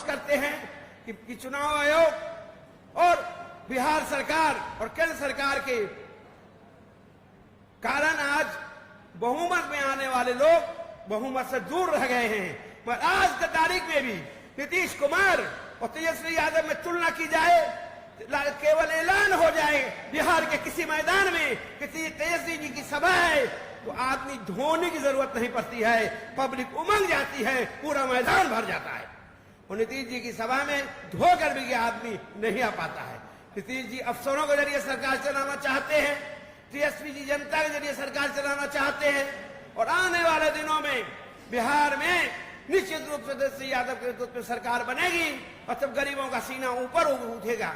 करते हैं कि चुनाव आयोग और बिहार सरकार और केंद्र सरकार के कारण आज बहुमत में आने वाले लोग बहुमत से दूर रह गए हैं। पर आज की तारीख में भी नीतीश कुमार और तेजस्वी यादव में तुलना की जाए, केवल ऐलान हो जाए बिहार के किसी मैदान में किसी तेजस्वी जी की सभा है तो आदमी धोने की जरूरत नहीं पड़ती है, पब्लिक उमंग जाती है, पूरा मैदान भर जाता है। और नीतीश जी की सभा में धोकर भी आदमी नहीं आ पाता है। नीतीश जी अफसरों के जरिए सरकार चलाना चाहते हैं, तेजस्वी जी जनता के जरिए सरकार चलाना चाहते हैं और आने वाले दिनों में बिहार में निश्चित रूप से तेजस्वी यादव के नेतृत्व में सरकार बनेगी और तब गरीबों का सीना ऊपर उठेगा।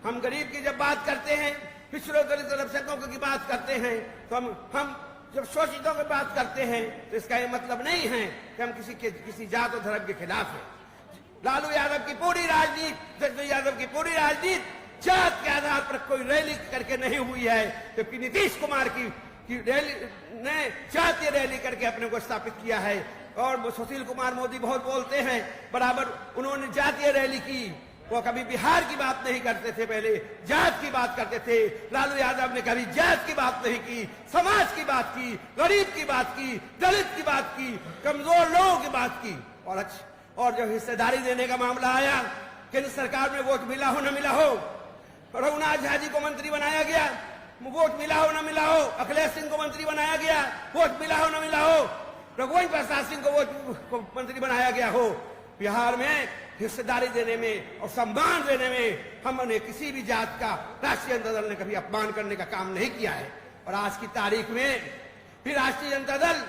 हम गरीब की जब बात करते हैं, पिछड़ों दलित अल्पसंख्यकों की बात करते हैं, तो हम जब शोषितों की बात करते हैं तो इसका ये मतलब नहीं है कि हम किसी जात और धर्म के खिलाफ हैं। लालू यादव की पूरी राजनीति, तेजस्वी यादव की पूरी राजनीति जात के आधार पर कोई रैली करके नहीं हुई है, जबकि नीतीश कुमार की रैली ने जातीय रैली करके अपने को स्थापित किया है। और सुशील कुमार मोदी बहुत बोलते हैं, बराबर उन्होंने जातीय रैली की, वो कभी बिहार की बात नहीं करते थे, पहले जात की बात करते थे। लालू यादव ने कभी जात की बात नहीं की, समाज की बात की, गरीब की बात की, दलित की बात की, कमजोर लोगों की बात की। और जब हिस्सेदारी देने का मामला आया, केंद्र सरकार में वोट मिला हो न मिला हो, रघुनाथ झा जी को मंत्री बनाया गया, वोट मिला हो न मिला हो, अखिलेश सिंह को मंत्री बनाया गया, वोट मिला हो न मिला हो, रघुवंश प्रसाद सिंह को वोट मंत्री बनाया गया हो, बिहार में हिस्सेदारी देने में और सम्मान देने में हमने किसी भी जात का राष्ट्रीय जनता दल ने कभी अपमान करने का काम नहीं किया है। और आज की तारीख में भी राष्ट्रीय जनता दल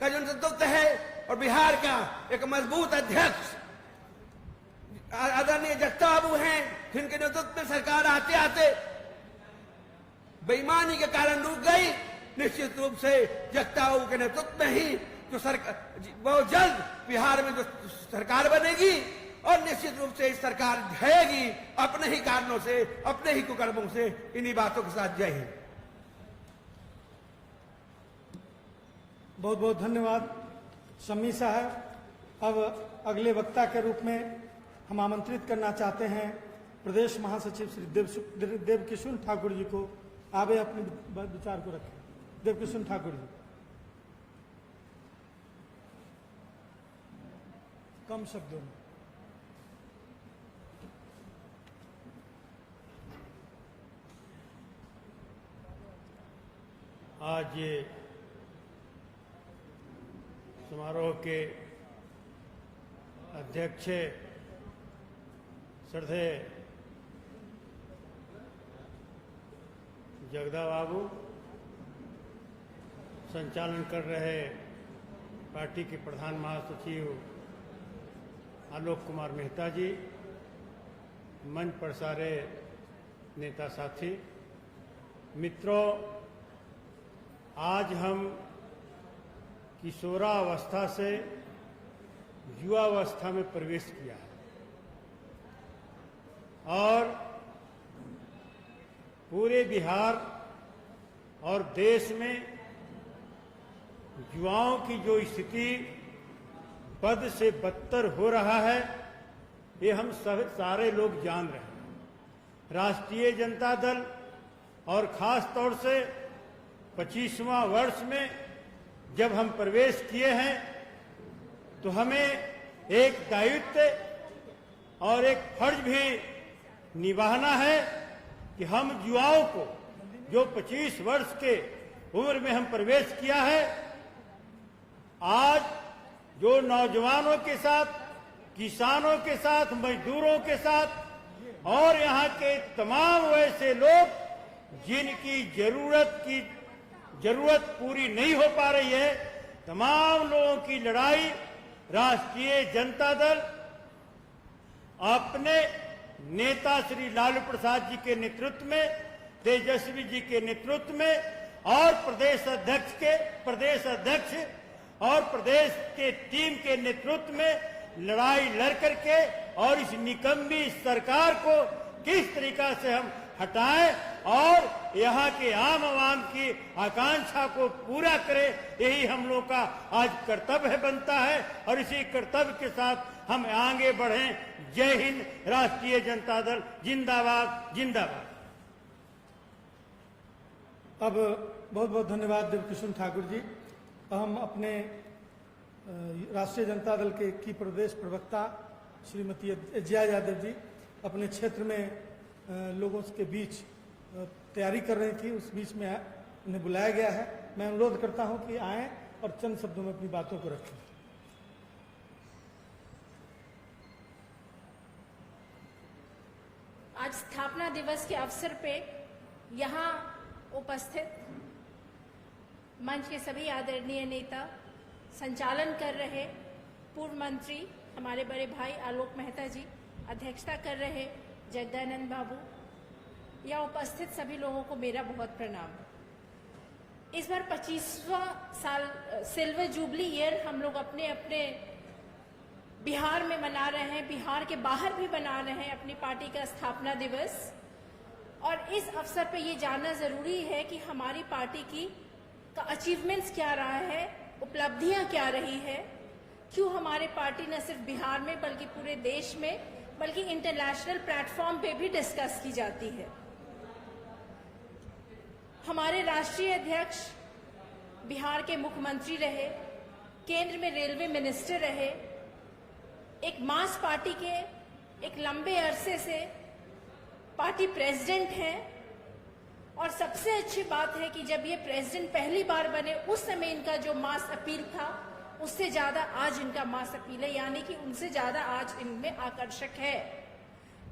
का जो नेतृत्व है और बिहार का एक मजबूत अध्यक्ष आदरणीय जगता बाबू हैं, जिनके नेतृत्व में सरकार आते आते बेईमानी के कारण रुक गई। निश्चित रूप से जगता बाबू के नेतृत्व में ही जो सरकार बहुत जल्द बिहार में जो सरकार बनेगी और निश्चित रूप से इस सरकार ढहेगी अपने ही कारणों से, अपने ही कुकर्मों से। इन्हीं बातों के साथ जय हिंद। बहुत बहुत धन्यवाद शम्मी साहब। अब अगले वक्ता के रूप में हम आमंत्रित करना चाहते हैं प्रदेश महासचिव श्री देवकिशुन ठाकुर जी को। आगे अपने विचार को रखें। देवकिशुन ठाकुर जी, कम शब्दों में। आज ये समारोह के अध्यक्ष श्रद्धेय जगदा बाबू, संचालन कर रहे पार्टी के प्रधान महासचिव आलोक कुमार मेहता जी, मंच पर सारे नेता साथी, मित्रों, आज हम किशोरावस्था से युवावस्था में प्रवेश किया है और पूरे बिहार और देश में युवाओं की जो स्थिति बद से बदतर हो रहा है, ये हम सब सारे लोग जान रहे हैं। राष्ट्रीय जनता दल और खास तौर से 25वां वर्ष में जब हम प्रवेश किए हैं तो हमें एक दायित्व और एक फर्ज भी निभाना है कि हम युवाओं को जो 25 वर्ष के उम्र में हम प्रवेश किया है, आज जो नौजवानों के साथ, किसानों के साथ, मजदूरों के साथ और यहाँ के तमाम वैसे लोग जिनकी जरूरत पूरी नहीं हो पा रही है, तमाम लोगों की लड़ाई राष्ट्रीय जनता दल अपने नेता श्री लालू प्रसाद जी के नेतृत्व में, तेजस्वी जी के नेतृत्व में और प्रदेश अध्यक्ष और प्रदेश के टीम के नेतृत्व में लड़ाई लड़ करके और इस निकम्मी सरकार को किस तरीका से हम हटाएं और यहाँ के आम आवाम की आकांक्षा को पूरा करें, यही हम लोग का आज कर्तव्य बनता है। और इसी कर्तव्य के साथ हम आगे बढ़ें। जय हिंद। राष्ट्रीय जनता दल जिंदाबाद जिंदाबाद। अब बहुत बहुत धन्यवाद देवकिशुन ठाकुर जी। हम अपने राष्ट्रीय जनता दल की प्रदेश प्रवक्ता श्रीमती एजिया यादव जी अपने क्षेत्र में लोगों के बीच तैयारी कर रही थी, उस बीच में उन्हें बुलाया गया है। मैं अनुरोध करता हूं कि आएं और चंद शब्दों में अपनी बातों को रखें। आज स्थापना दिवस के अवसर पे यहाँ उपस्थित मंच के सभी आदरणीय नेता, संचालन कर रहे पूर्व मंत्री हमारे बड़े भाई आलोक मेहता जी, अध्यक्षता कर रहे जगदानंद बाबू, या उपस्थित सभी लोगों को मेरा बहुत प्रणाम। इस बार 25वां साल सिल्वर जुबली ईयर हम लोग अपने अपने बिहार में मना रहे हैं, बिहार के बाहर भी मना रहे हैं अपनी पार्टी का स्थापना दिवस। और इस अवसर पे ये जानना जरूरी है कि हमारी पार्टी का अचीवमेंट्स क्या रहा है, उपलब्धियां क्या रही है, क्यों हमारी पार्टी न सिर्फ बिहार में बल्कि पूरे देश में बल्कि इंटरनेशनल प्लेटफॉर्म पे भी डिस्कस की जाती है। हमारे राष्ट्रीय अध्यक्ष बिहार के मुख्यमंत्री रहे, केंद्र में रेलवे मिनिस्टर रहे, एक मास पार्टी के एक लंबे अरसे से पार्टी प्रेसिडेंट हैं। और सबसे अच्छी बात है कि जब ये प्रेसिडेंट पहली बार बने उस समय इनका जो मास अपील था उससे ज्यादा आज इनका मास अपील है, यानी कि उनसे ज्यादा आज इनमें आकर्षक है।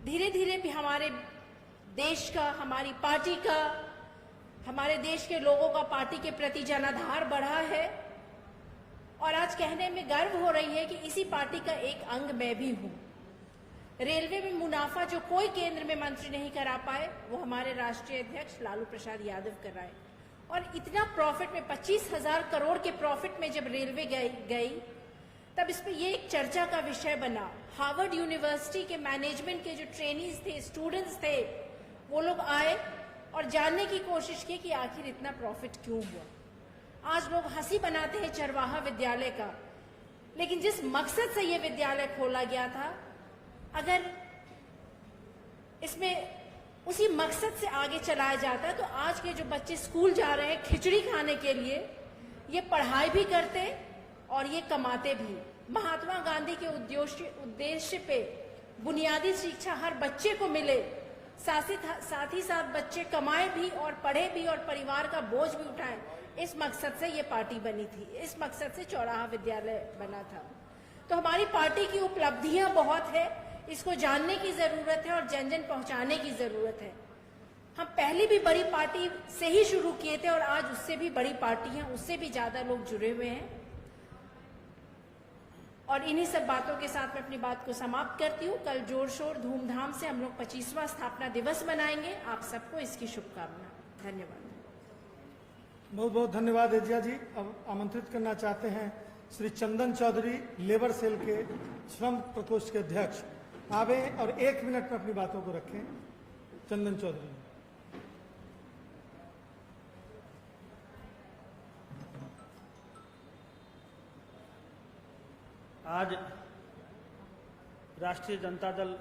धीरे धीरे भी हमारे देश का, हमारी पार्टी का, हमारे देश के लोगों का पार्टी के प्रति जनाधार बढ़ा है। और आज कहने में गर्व हो रही है कि इसी पार्टी का एक अंग मैं भी हूं। रेलवे में मुनाफा जो कोई केंद्र में मंत्री नहीं करा पाए वो हमारे राष्ट्रीय अध्यक्ष लालू प्रसाद यादव कराए। और इतना प्रॉफिट में 25,000 करोड़ के प्रॉफिट में जब रेलवे गई तब इस पे ये एक चर्चा का विषय बना। हार्वर्ड यूनिवर्सिटी के मैनेजमेंट के जो ट्रेनीज थे, स्टूडेंट्स थे, वो लोग आए और जानने की कोशिश की कि आखिर इतना प्रॉफिट क्यों हुआ। आज लोग हंसी बनाते हैं चरवाहा विद्यालय का, लेकिन जिस मकसद से ये विद्यालय खोला गया था, अगर इसमें उसी मकसद से आगे चलाया जाता है तो आज के जो बच्चे स्कूल जा रहे हैं खिचड़ी खाने के लिए, ये पढ़ाई भी करते और ये कमाते भी। महात्मा गांधी के उद्देश्य पे बुनियादी शिक्षा हर बच्चे को मिले, साथ ही साथ बच्चे कमाए भी और पढ़े भी और परिवार का बोझ भी उठाएं, इस मकसद से ये पार्टी बनी थी, इस मकसद से चौराहा विद्यालय बना था। तो हमारी पार्टी की उपलब्धियां बहुत है, इसको जानने की जरूरत है और जन जन पहुंचाने की जरूरत है। हम पहले भी बड़ी पार्टी से ही शुरू किए थे और आज उससे भी बड़ी पार्टी है, उससे भी ज्यादा लोग जुड़े हुए हैं। और इन्हीं सब बातों के साथ मैं अपनी बात को समाप्त करती हूँ। कल जोर शोर धूमधाम से हम लोग 25वां स्थापना दिवस मनाएंगे। आप सबको इसकी शुभकामना। धन्यवाद। बहुत बहुत धन्यवाद एजिया जी। अब आमंत्रित करना चाहते हैं श्री चंदन चौधरी, लेबर सेल के श्रम प्रकोष्ठ के अध्यक्ष, आवे और 1 मिनट में अपनी बातों को रखें। चंदन चौधरी। आज राष्ट्रीय जनता दल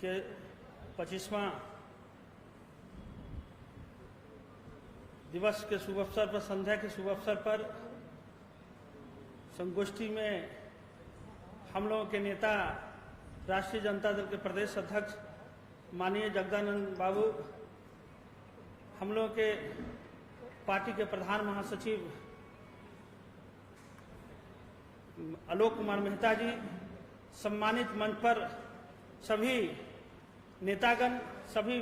के 25वां दिवस के शुभ अवसर पर, संध्या के शुभ अवसर पर संगोष्ठी में हम लोगों के नेता राष्ट्रीय जनता दल के प्रदेश अध्यक्ष माननीय जगदानंद बाबू, हम लोगों के पार्टी के प्रधान महासचिव आलोक कुमार मेहता जी, सम्मानित मंच पर सभी नेतागण, सभी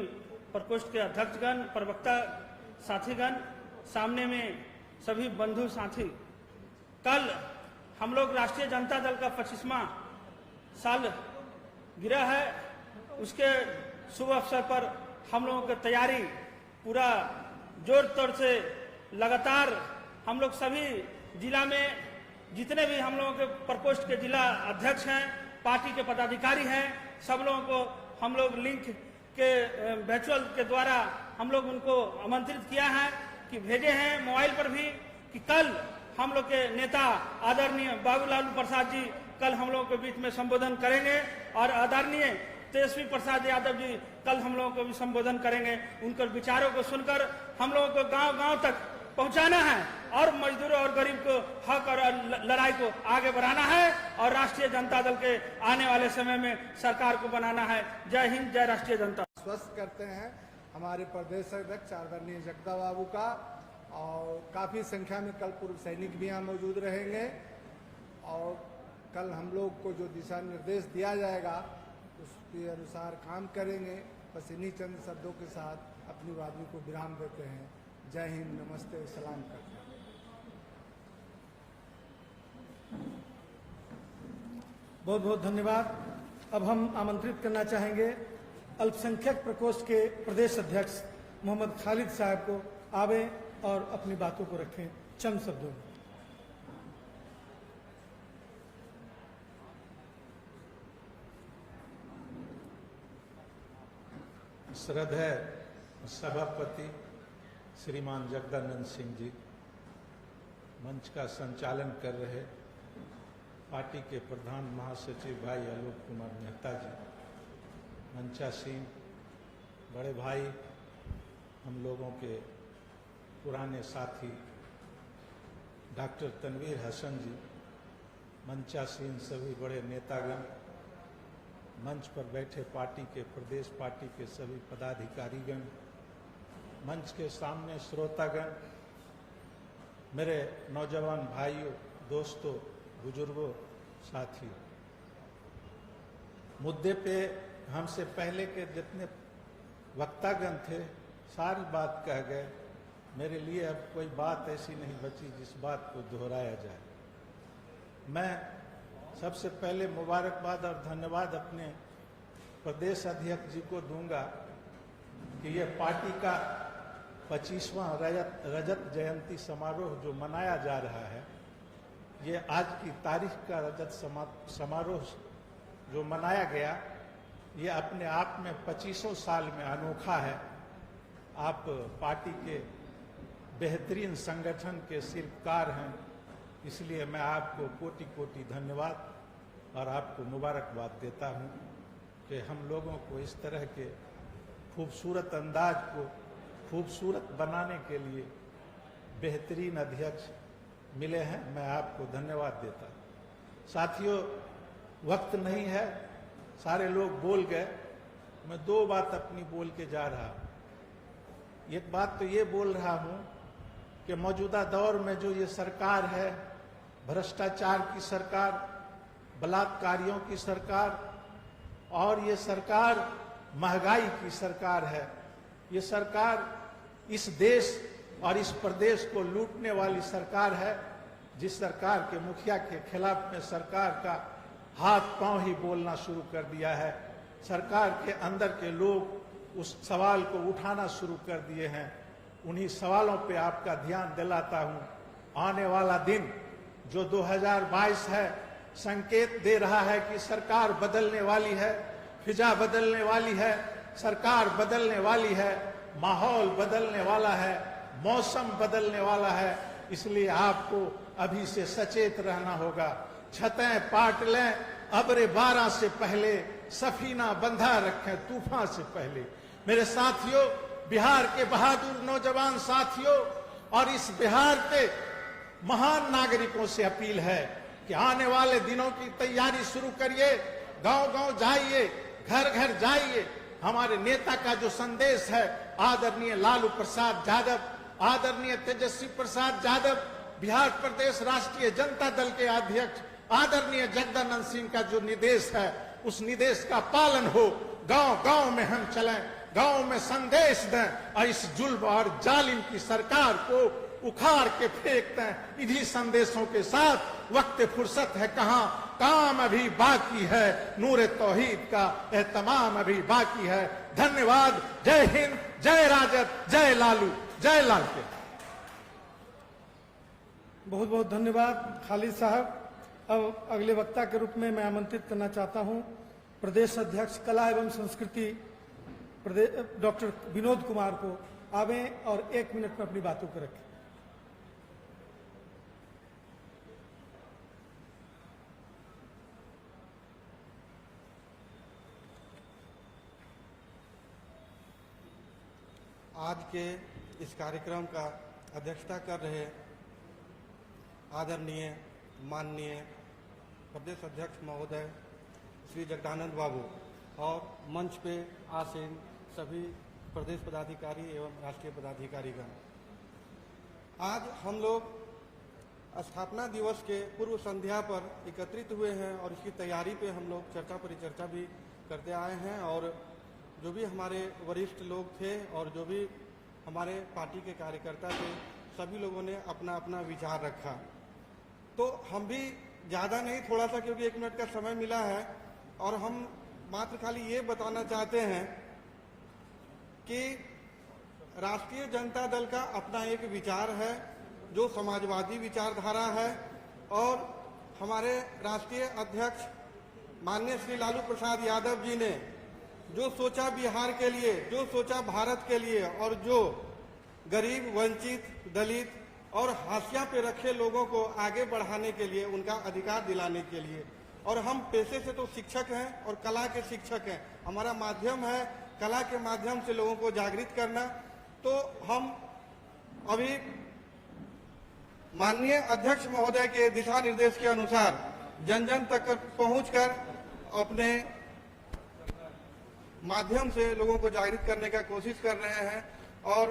प्रकोष्ठ के अध्यक्षगण, प्रवक्ता साथीगण, सामने में सभी बंधु साथी, कल हम लोग राष्ट्रीय जनता दल का 25वां साल गिरा है, उसके शुभ अवसर पर हम लोगों की तैयारी पूरा जोर तोर से लगातार हम लोग सभी जिला में जितने भी हम लोगों के प्रकोष्ठ के जिला अध्यक्ष हैं, पार्टी के पदाधिकारी हैं, सब लोगों को हम लोग लिंक के वर्चुअल के द्वारा हम लोग उनको आमंत्रित किया है कि भेजे हैं मोबाइल पर भी कि कल हम लोग के नेता आदरणीय बाबूलाल प्रसाद जी कल हम लोगों के बीच में संबोधन करेंगे और आदरणीय तेजस्वी प्रसाद यादव जी कल हम लोगों को भी संबोधन करेंगे। उनके विचारों को सुनकर हम लोगों को गांव-गांव तक पहुंचाना है और मजदूरों और गरीब को हक और लड़ाई को आगे बढ़ाना है और राष्ट्रीय जनता दल के आने वाले समय में सरकार को बनाना है। जय हिंद, जय राष्ट्रीय जनता। स्वस्थ करते हैं हमारे प्रदेश अध्यक्ष आदरणीय जगदा बाबू का, और काफ़ी संख्या में कल पूर्व सैनिक भी यहाँ मौजूद रहेंगे और कल हम लोग को जो दिशा निर्देश दिया जाएगा उसके अनुसार काम करेंगे। बस इन्हीं चंद शब्दों के साथ अपनी वाणी को विराम देते हैं। जय हिंद, नमस्ते, सलाम करते हैं। बहुत बहुत धन्यवाद। अब हम आमंत्रित करना चाहेंगे अल्पसंख्यक प्रकोष्ठ के प्रदेश अध्यक्ष मोहम्मद खालिद साहब को आवे और अपनी बातों को रखें चंद शब्दों में। श्रद्धेय सभापति श्रीमान जगदानंद सिंह जी, मंच का संचालन कर रहे पार्टी के प्रधान महासचिव भाई आलोक कुमार मेहता जी, मंचासीन बड़े भाई, हम लोगों के पुराने साथी डॉक्टर तनवीर हसन जी, मंचासीन सभी बड़े नेतागण, मंच पर बैठे पार्टी के प्रदेश पार्टी के सभी पदाधिकारीगण, मंच के सामने श्रोतागण, मेरे नौजवान भाइयों, दोस्तों, बुजुर्गों, साथियों, मुद्दे पे हमसे पहले के जितने वक्तागण थे सारी बात कह गए। मेरे लिए अब कोई बात ऐसी नहीं बची जिस बात को दोहराया जाए। मैं सबसे पहले मुबारकबाद और धन्यवाद अपने प्रदेश अध्यक्ष जी को दूंगा कि ये पार्टी का 25वां रजत जयंती समारोह जो मनाया जा रहा है, ये आज की तारीख का रजत समारोह जो मनाया गया, ये अपने आप में 25 साल में अनोखा है। आप पार्टी के बेहतरीन संगठन के शिल्पकार हैं, इसलिए मैं आपको कोटि कोटि धन्यवाद और आपको मुबारकबाद देता हूं कि हम लोगों को इस तरह के खूबसूरत अंदाज को खूबसूरत बनाने के लिए बेहतरीन अध्यक्ष मिले हैं। मैं आपको धन्यवाद देता हूं। साथियों, वक्त नहीं है, सारे लोग बोल गए, मैं दो बात अपनी बोल के जा रहा हूं। एक बात तो ये बोल रहा हूं कि मौजूदा दौर में जो ये सरकार है, भ्रष्टाचार की सरकार, बलात्कारियों की सरकार और ये सरकार महंगाई की सरकार है, ये सरकार इस देश और इस प्रदेश को लूटने वाली सरकार है। जिस सरकार के मुखिया के खिलाफ में सरकार का हाथ पांव ही बोलना शुरू कर दिया है, सरकार के अंदर के लोग उस सवाल को उठाना शुरू कर दिए हैं। उन्हीं सवालों पे आपका ध्यान दिलाता हूं। आने वाला दिन जो 2022 है, संकेत दे रहा है कि सरकार बदलने वाली है, फिजा बदलने वाली है, सरकार बदलने वाली है, माहौल बदलने वाला है, मौसम बदलने वाला है। इसलिए आपको अभी से सचेत रहना होगा। छतें पाट लें अब्रे 12 से पहले, सफीना बंधा रखें तूफान से पहले। मेरे साथियों, बिहार के बहादुर नौजवान साथियों और इस बिहार के महान नागरिकों से अपील है कि आने वाले दिनों की तैयारी शुरू करिए, गांव-गांव जाइए, घर-घर जाइए। हमारे नेता का जो संदेश है, आदरणीय लालू प्रसाद यादव, आदरणीय तेजस्वी प्रसाद यादव, बिहार प्रदेश राष्ट्रीय जनता दल के अध्यक्ष आदरणीय जगदानंद सिंह का जो निर्देश है, उस निर्देश का पालन हो। गांव-गांव में हम चलें, गांव में संदेश दें और इस जुल्म और जालिम की सरकार को उखाड़ के फेंकते हैं। इन्हीं संदेशों के साथ वक्त फुर्सत है कहाँ, काम अभी बाकी है, नूरे तौहीद का एहतमाम अभी बाकी है। धन्यवाद। जय हिंद, जय राजद, जय लालू, जय लाल के। बहुत बहुत धन्यवाद खालिद साहब। अब अगले वक्ता के रूप में मैं आमंत्रित करना चाहता हूं प्रदेश अध्यक्ष कला एवं संस्कृति डॉक्टर विनोद कुमार को आवे और 1 मिनट में अपनी बातों को रखें। आज के इस कार्यक्रम का अध्यक्षता कर रहे आदरणीय माननीय प्रदेश अध्यक्ष महोदय श्री जगदानंद बाबू और मंच पे आसीन सभी प्रदेश पदाधिकारी एवं राष्ट्रीय पदाधिकारीगण, आज हम लोग स्थापना दिवस के पूर्व संध्या पर एकत्रित हुए हैं और इसकी तैयारी पे हम लोग चर्चा परिचर्चा भी करते आए हैं और जो भी हमारे वरिष्ठ लोग थे और जो भी हमारे पार्टी के कार्यकर्ता थे, सभी लोगों ने अपना अपना विचार रखा। तो हम भी ज़्यादा नहीं, थोड़ा सा, क्योंकि 1 मिनट का समय मिला है और हम मात्र खाली ये बताना चाहते हैं कि राष्ट्रीय जनता दल का अपना एक विचार है जो समाजवादी विचारधारा है और हमारे राष्ट्रीय अध्यक्ष माननीय श्री लालू प्रसाद यादव जी ने जो सोचा बिहार के लिए, जो सोचा भारत के लिए और जो गरीब, वंचित, दलित और हाशिया पे रखे लोगों को आगे बढ़ाने के लिए, उनका अधिकार दिलाने के लिए। और हम पेशे से तो शिक्षक हैं और कला के शिक्षक हैं, हमारा माध्यम है कला के माध्यम से लोगों को जागृत करना। तो हम अभी माननीय अध्यक्ष महोदय के दिशा निर्देश के अनुसार जन जन तक पहुंचकर अपने माध्यम से लोगों को जागृत करने का कोशिश कर रहे हैं और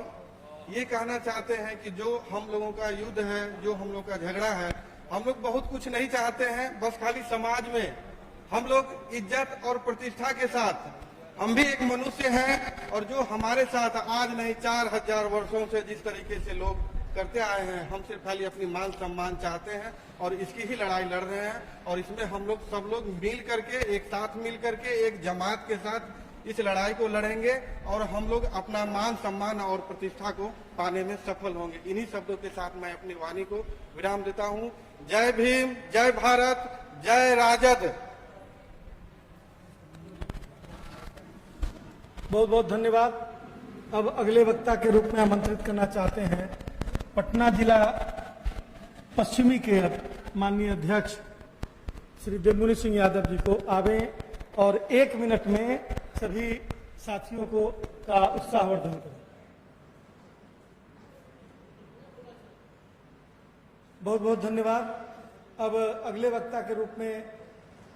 ये कहना चाहते हैं कि जो हम लोगों का युद्ध है, जो हम लोग का झगड़ा है, हम लोग बहुत कुछ नहीं चाहते हैं, बस खाली समाज में हम लोग इज्जत और प्रतिष्ठा के साथ, हम भी एक मनुष्य हैं और जो हमारे साथ आज नहीं 4000 वर्षों से जिस तरीके से लोग करते आए हैं, हम सिर्फ खाली अपनी मान सम्मान चाहते हैं और इसकी ही लड़ाई लड़ रहे हैं। और इसमें हम लोग सब लोग मिल करके, एक साथ मिल करके, एक जमात के साथ इस लड़ाई को लड़ेंगे और हम लोग अपना मान सम्मान और प्रतिष्ठा को पाने में सफल होंगे। इन्हीं शब्दों के साथ मैं अपनी वाणी को विराम देता हूं। जय भीम, जय भारत, जय राजद। बहुत बहुत धन्यवाद। अब अगले वक्ता के रूप में आमंत्रित करना चाहते हैं पटना जिला पश्चिमी के माननीय अध्यक्ष श्री देवमुनि सिंह यादव जी को आवे और 1 मिनट में सभी साथियों को का उत्साहवर्धन करें। बहुत बहुत धन्यवाद। अब अगले वक्ता के रूप में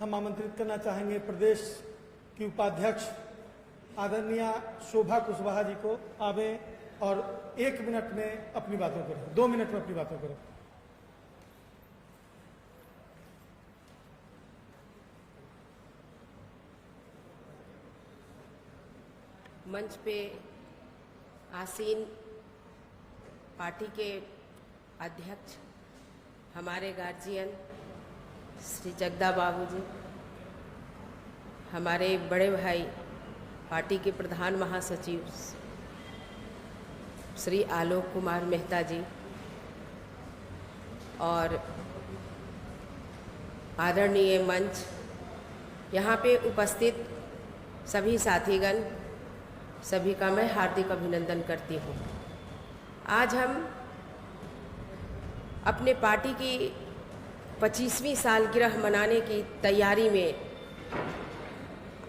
हम आमंत्रित करना चाहेंगे प्रदेश की उपाध्यक्ष आदरणीय शोभा कुशवाहा जी को आवे और 1 मिनट में अपनी बातों करें, 2 मिनट में अपनी बातों करें। मंच पे आसीन पार्टी के अध्यक्ष, हमारे गार्जियन श्री जगदा बाबू जी, हमारे बड़े भाई पार्टी के प्रधान महासचिव श्री आलोक कुमार मेहता जी और आदरणीय मंच, यहाँ पे उपस्थित सभी साथीगण, सभी का मैं हार्दिक अभिनंदन करती हूँ। आज हम अपने पार्टी की 25वीं सालगिरह मनाने की तैयारी में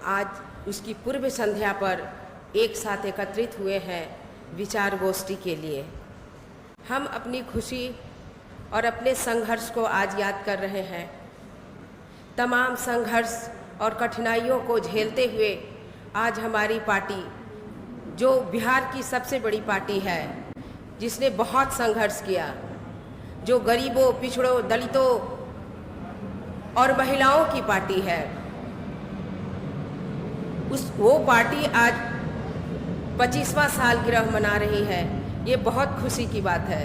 आज उसकी पूर्व संध्या पर एक साथ एकत्रित हुए हैं विचार गोष्ठी के लिए। हम अपनी खुशी और अपने संघर्ष को आज याद कर रहे हैं। तमाम संघर्ष और कठिनाइयों को झेलते हुए आज हमारी पार्टी, जो बिहार की सबसे बड़ी पार्टी है, जिसने बहुत संघर्ष किया, जो गरीबों, पिछड़ों, दलितों और महिलाओं की पार्टी है, वो पार्टी आज 25वां सालगिरह मना रही है। ये बहुत खुशी की बात है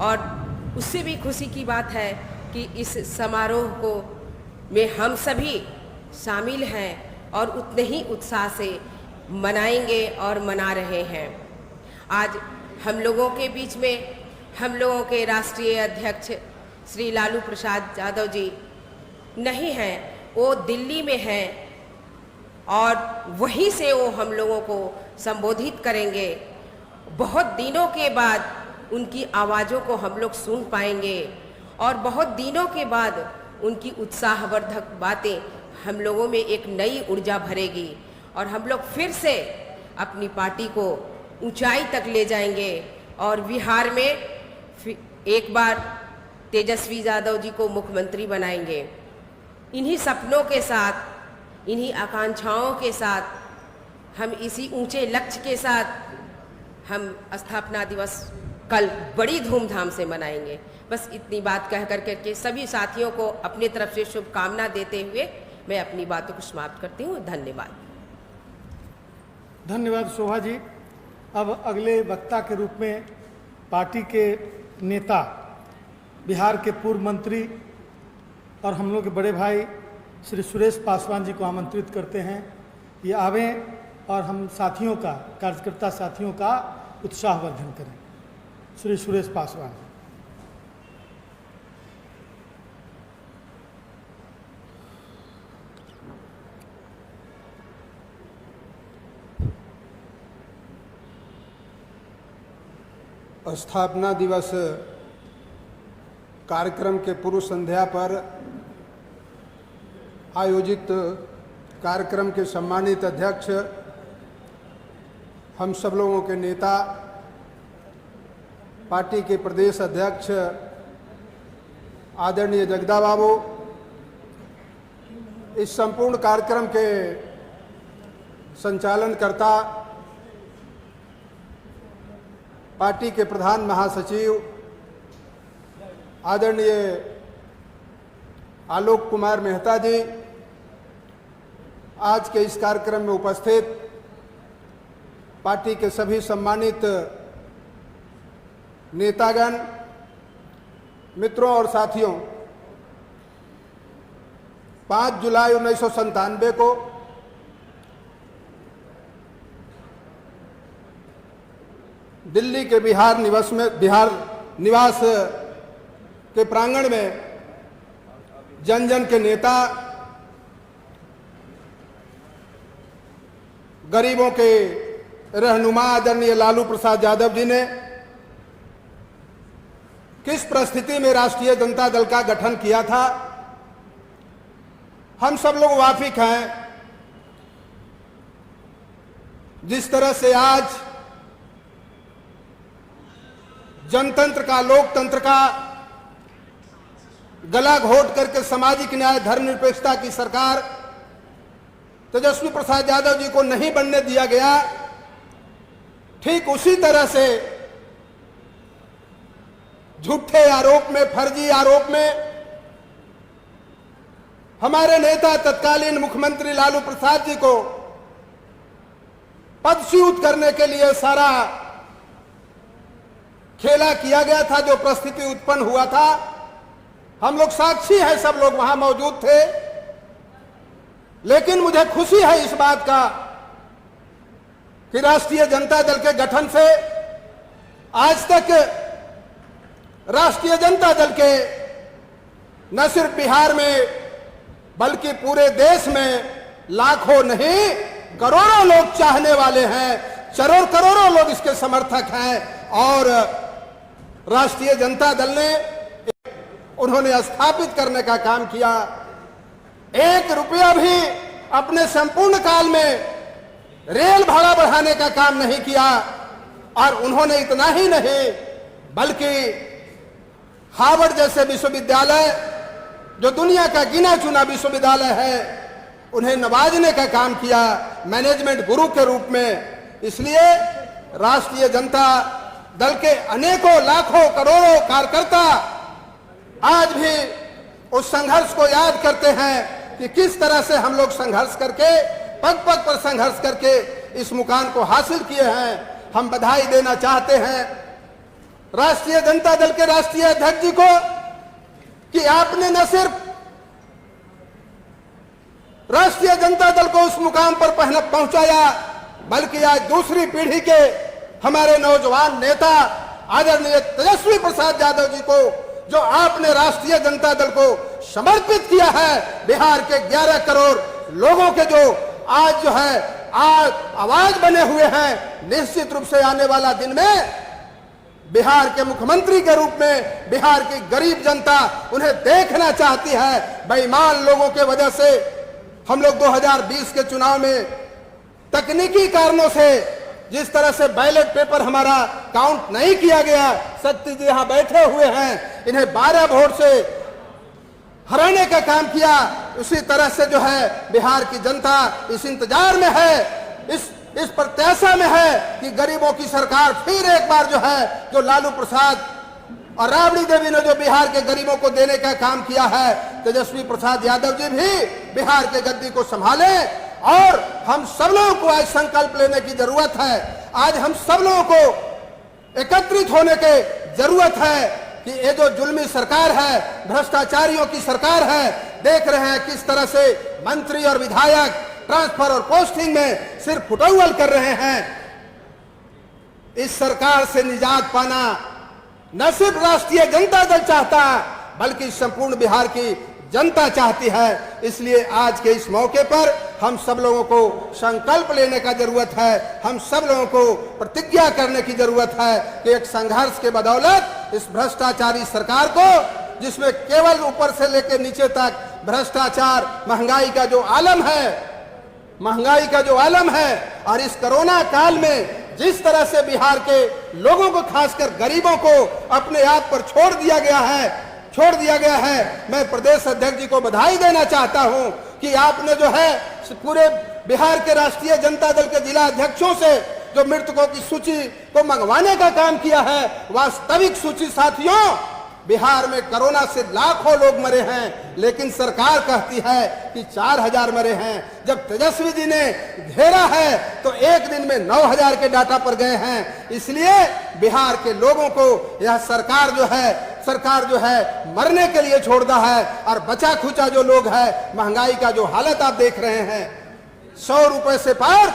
और उससे भी खुशी की बात है कि इस समारोह को में हम सभी शामिल हैं और उतने ही उत्साह से मनाएंगे और मना रहे हैं। आज हम लोगों के बीच में हम लोगों के राष्ट्रीय अध्यक्ष श्री लालू प्रसाद यादव जी नहीं हैं, वो दिल्ली में हैं और वहीं से वो हम लोगों को संबोधित करेंगे। बहुत दिनों के बाद उनकी आवाज़ों को हम लोग सुन पाएंगे और बहुत दिनों के बाद उनकी उत्साहवर्धक बातें हम लोगों में एक नई ऊर्जा भरेगी और हम लोग फिर से अपनी पार्टी को ऊंचाई तक ले जाएंगे और बिहार में एक बार तेजस्वी यादव जी को मुख्यमंत्री बनाएंगे। इन्हीं सपनों के साथ, इन्हीं आकांक्षाओं के साथ, हम इसी ऊंचे लक्ष्य के साथ हम स्थापना दिवस कल बड़ी धूमधाम से मनाएंगे। बस इतनी बात कह करके सभी साथियों को अपनी तरफ से शुभकामना देते हुए मैं अपनी बातों को समाप्त करती हूँ। धन्यवाद। धन्यवाद शोभा जी। अब अगले वक्ता के रूप में पार्टी के नेता, बिहार के पूर्व मंत्री और हम लोग के बड़े भाई श्री सुरेश पासवान जी को आमंत्रित करते हैं। ये आवें और हम साथियों का, कार्यकर्ता साथियों का उत्साहवर्धन करें। श्री सुरेश पासवान। स्थापना दिवस कार्यक्रम के पूर्व संध्या पर आयोजित कार्यक्रम के सम्मानित अध्यक्ष, हम सब लोगों के नेता, पार्टी के प्रदेश अध्यक्ष आदरणीय जगदा बाबू, इस संपूर्ण कार्यक्रम के संचालनकर्ता पार्टी के प्रधान महासचिव आदरणीय आलोक कुमार मेहता जी, आज के इस कार्यक्रम में उपस्थित पार्टी के सभी सम्मानित नेतागण, मित्रों और साथियों, 5 जुलाई 1997 को दिल्ली के बिहार निवास के प्रांगण में जन जन के नेता, गरीबों के रहनुमा आदरणीय लालू प्रसाद यादव जी ने किस परिस्थिति में राष्ट्रीय जनता दल का गठन किया था, हम सब लोग वाकिफ हैं। जिस तरह से आज जनतंत्र का, लोकतंत्र का गला घोट करके सामाजिक न्याय, धर्मनिरपेक्षता की सरकार तेजस्वी प्रसाद यादव जी को नहीं बनने दिया गया, ठीक उसी तरह से झूठे आरोप में, फर्जी आरोप में हमारे नेता तत्कालीन मुख्यमंत्री लालू प्रसाद जी को पदच्युत करने के लिए सारा खेला किया गया था। जो परिस्थिति उत्पन्न हुआ था, हम लोग साक्षी हैं, सब लोग वहां मौजूद थे। लेकिन मुझे खुशी है इस बात का कि राष्ट्रीय जनता दल के गठन से आज तक राष्ट्रीय जनता दल के न सिर्फ बिहार में बल्कि पूरे देश में लाखों नहीं करोड़ों लोग चाहने वाले हैं, करोड़ों लोग इसके समर्थक हैं। और राष्ट्रीय जनता दल ने उन्होंने स्थापित करने का काम किया। 1 रुपया भी अपने संपूर्ण काल में रेल भाड़ा बढ़ाने का काम नहीं किया। और उन्होंने इतना ही नहीं बल्कि हार्वर्ड जैसे विश्वविद्यालय, जो दुनिया का गिना चुना विश्वविद्यालय है, उन्हें नवाजने का काम किया मैनेजमेंट गुरु के रूप में। इसलिए राष्ट्रीय जनता दल के अनेकों लाखों करोड़ों कार्यकर्ता आज भी उस संघर्ष को याद करते हैं कि किस तरह से हम लोग संघर्ष करके, पग पग पर संघर्ष करके इस मुकाम को हासिल किए हैं। हम बधाई देना चाहते हैं राष्ट्रीय जनता दल के राष्ट्रीय अध्यक्ष जी को कि आपने न सिर्फ राष्ट्रीय जनता दल को उस मुकाम पर पहुंचाया, बल्कि आज दूसरी पीढ़ी के हमारे नौजवान नेता आदरणीय तेजस्वी प्रसाद यादव जी को, जो आपने राष्ट्रीय जनता दल को समर्पित किया है, बिहार के 11 करोड़ लोगों के जो आज जो है आज आवाज बने हुए हैं, निश्चित रूप से आने वाला दिन में बिहार के मुख्यमंत्री के रूप में बिहार की गरीब जनता उन्हें देखना चाहती है। बेईमान लोगों के वजह से हम लोग 2020 के चुनाव में तकनीकी कारणों से जिस तरह से बैलेट पेपर हमारा काउंट नहीं किया गया, शक्ति जी यहां बैठे हुए हैं, इन्हें 12 वोट से हराने का काम किया, उसी तरह से जो है बिहार की जनता इस इंतजार में है, इस प्रत्याशा में है कि गरीबों की सरकार फिर एक बार जो है, जो लालू प्रसाद और राबड़ी देवी ने जो बिहार के गरीबों को देने का काम किया है, तेजस्वी प्रसाद यादव जी भी बिहार के गद्दी को संभालें। और हम सब लोगों को आज संकल्प लेने की जरूरत है, आज हम सब लोगों को एकत्रित होने की जरूरत है कि ये जो जुल्मी सरकार है, भ्रष्टाचारियों की सरकार है, देख रहे हैं किस तरह से मंत्री और विधायक ट्रांसफर और पोस्टिंग में सिर्फ फुटौल कर रहे हैं। इस सरकार से निजात पाना न सिर्फ राष्ट्रीय जनता दल चाहता, बल्कि संपूर्ण बिहार की जनता चाहती है। इसलिए आज के इस मौके पर हम सब लोगों को संकल्प लेने का जरूरत है, हम सब लोगों को प्रतिज्ञा करने की जरूरत है कि एक संघर्ष के बदौलत इस भ्रष्टाचारी सरकार को, जिसमें केवल ऊपर से लेकर नीचे तक भ्रष्टाचार, महंगाई का जो आलम है, और इस कोरोना काल में जिस तरह से बिहार के लोगों को, खासकर गरीबों को अपने आप पर छोड़ दिया गया है, मैं प्रदेश अध्यक्ष जी को बधाई देना चाहता हूं कि आपने जो है पूरे बिहार के राष्ट्रीय जनता दल के जिला अध्यक्षों से जो मृतकों की सूची को मंगवाने का काम किया है, वास्तविक सूची साथियों, बिहार में कोरोना से लाखों लोग मरे हैं, लेकिन सरकार कहती है कि 4000 मरे हैं। जब तेजस्वी जी ने घेरा है तो एक दिन में 9000 के डाटा पर गए हैं। इसलिए बिहार के लोगों को यह सरकार जो है मरने के लिए छोड़ दा है, और बचा खुचा जो लोग है, महंगाई का जो हालत आप देख रहे हैं, 100 रुपए से पार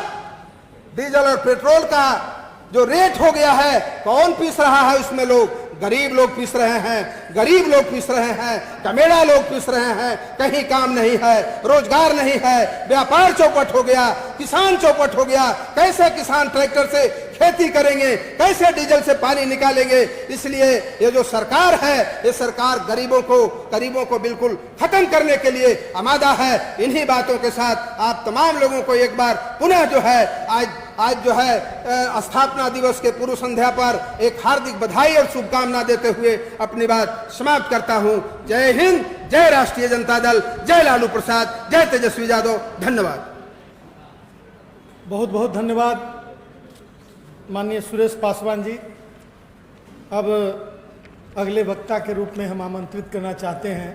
डीजल और पेट्रोल का जो रेट हो गया है, कौन पीस रहा है उसमें? लोग, गरीब लोग पीस रहे हैं, कमेड़ा लोग पीस रहे हैं, कहीं काम नहीं है, रोजगार नहीं है, व्यापार चौपट हो गया, किसान चौपट हो गया, कैसे किसान ट्रैक्टर से खेती करेंगे, कैसे डीजल से पानी निकालेंगे? इसलिए ये जो सरकार है, ये सरकार गरीबों को बिल्कुल खत्म करने के लिए आमादा है। इन्हीं बातों के साथ आप तमाम लोगों को एक बार पुनः जो है आज जो है स्थापना दिवस के पूर्व संध्या पर एक हार्दिक बधाई और शुभकामना देते हुए अपनी बात समाप्त करता हूं। जय हिंद, जय राष्ट्रीय जनता दल, जय लालू प्रसाद, जय तेजस्वी यादव। धन्यवाद। बहुत बहुत धन्यवाद माननीय सुरेश पासवान जी। अब अगले वक्ता के रूप में हम आमंत्रित करना चाहते हैं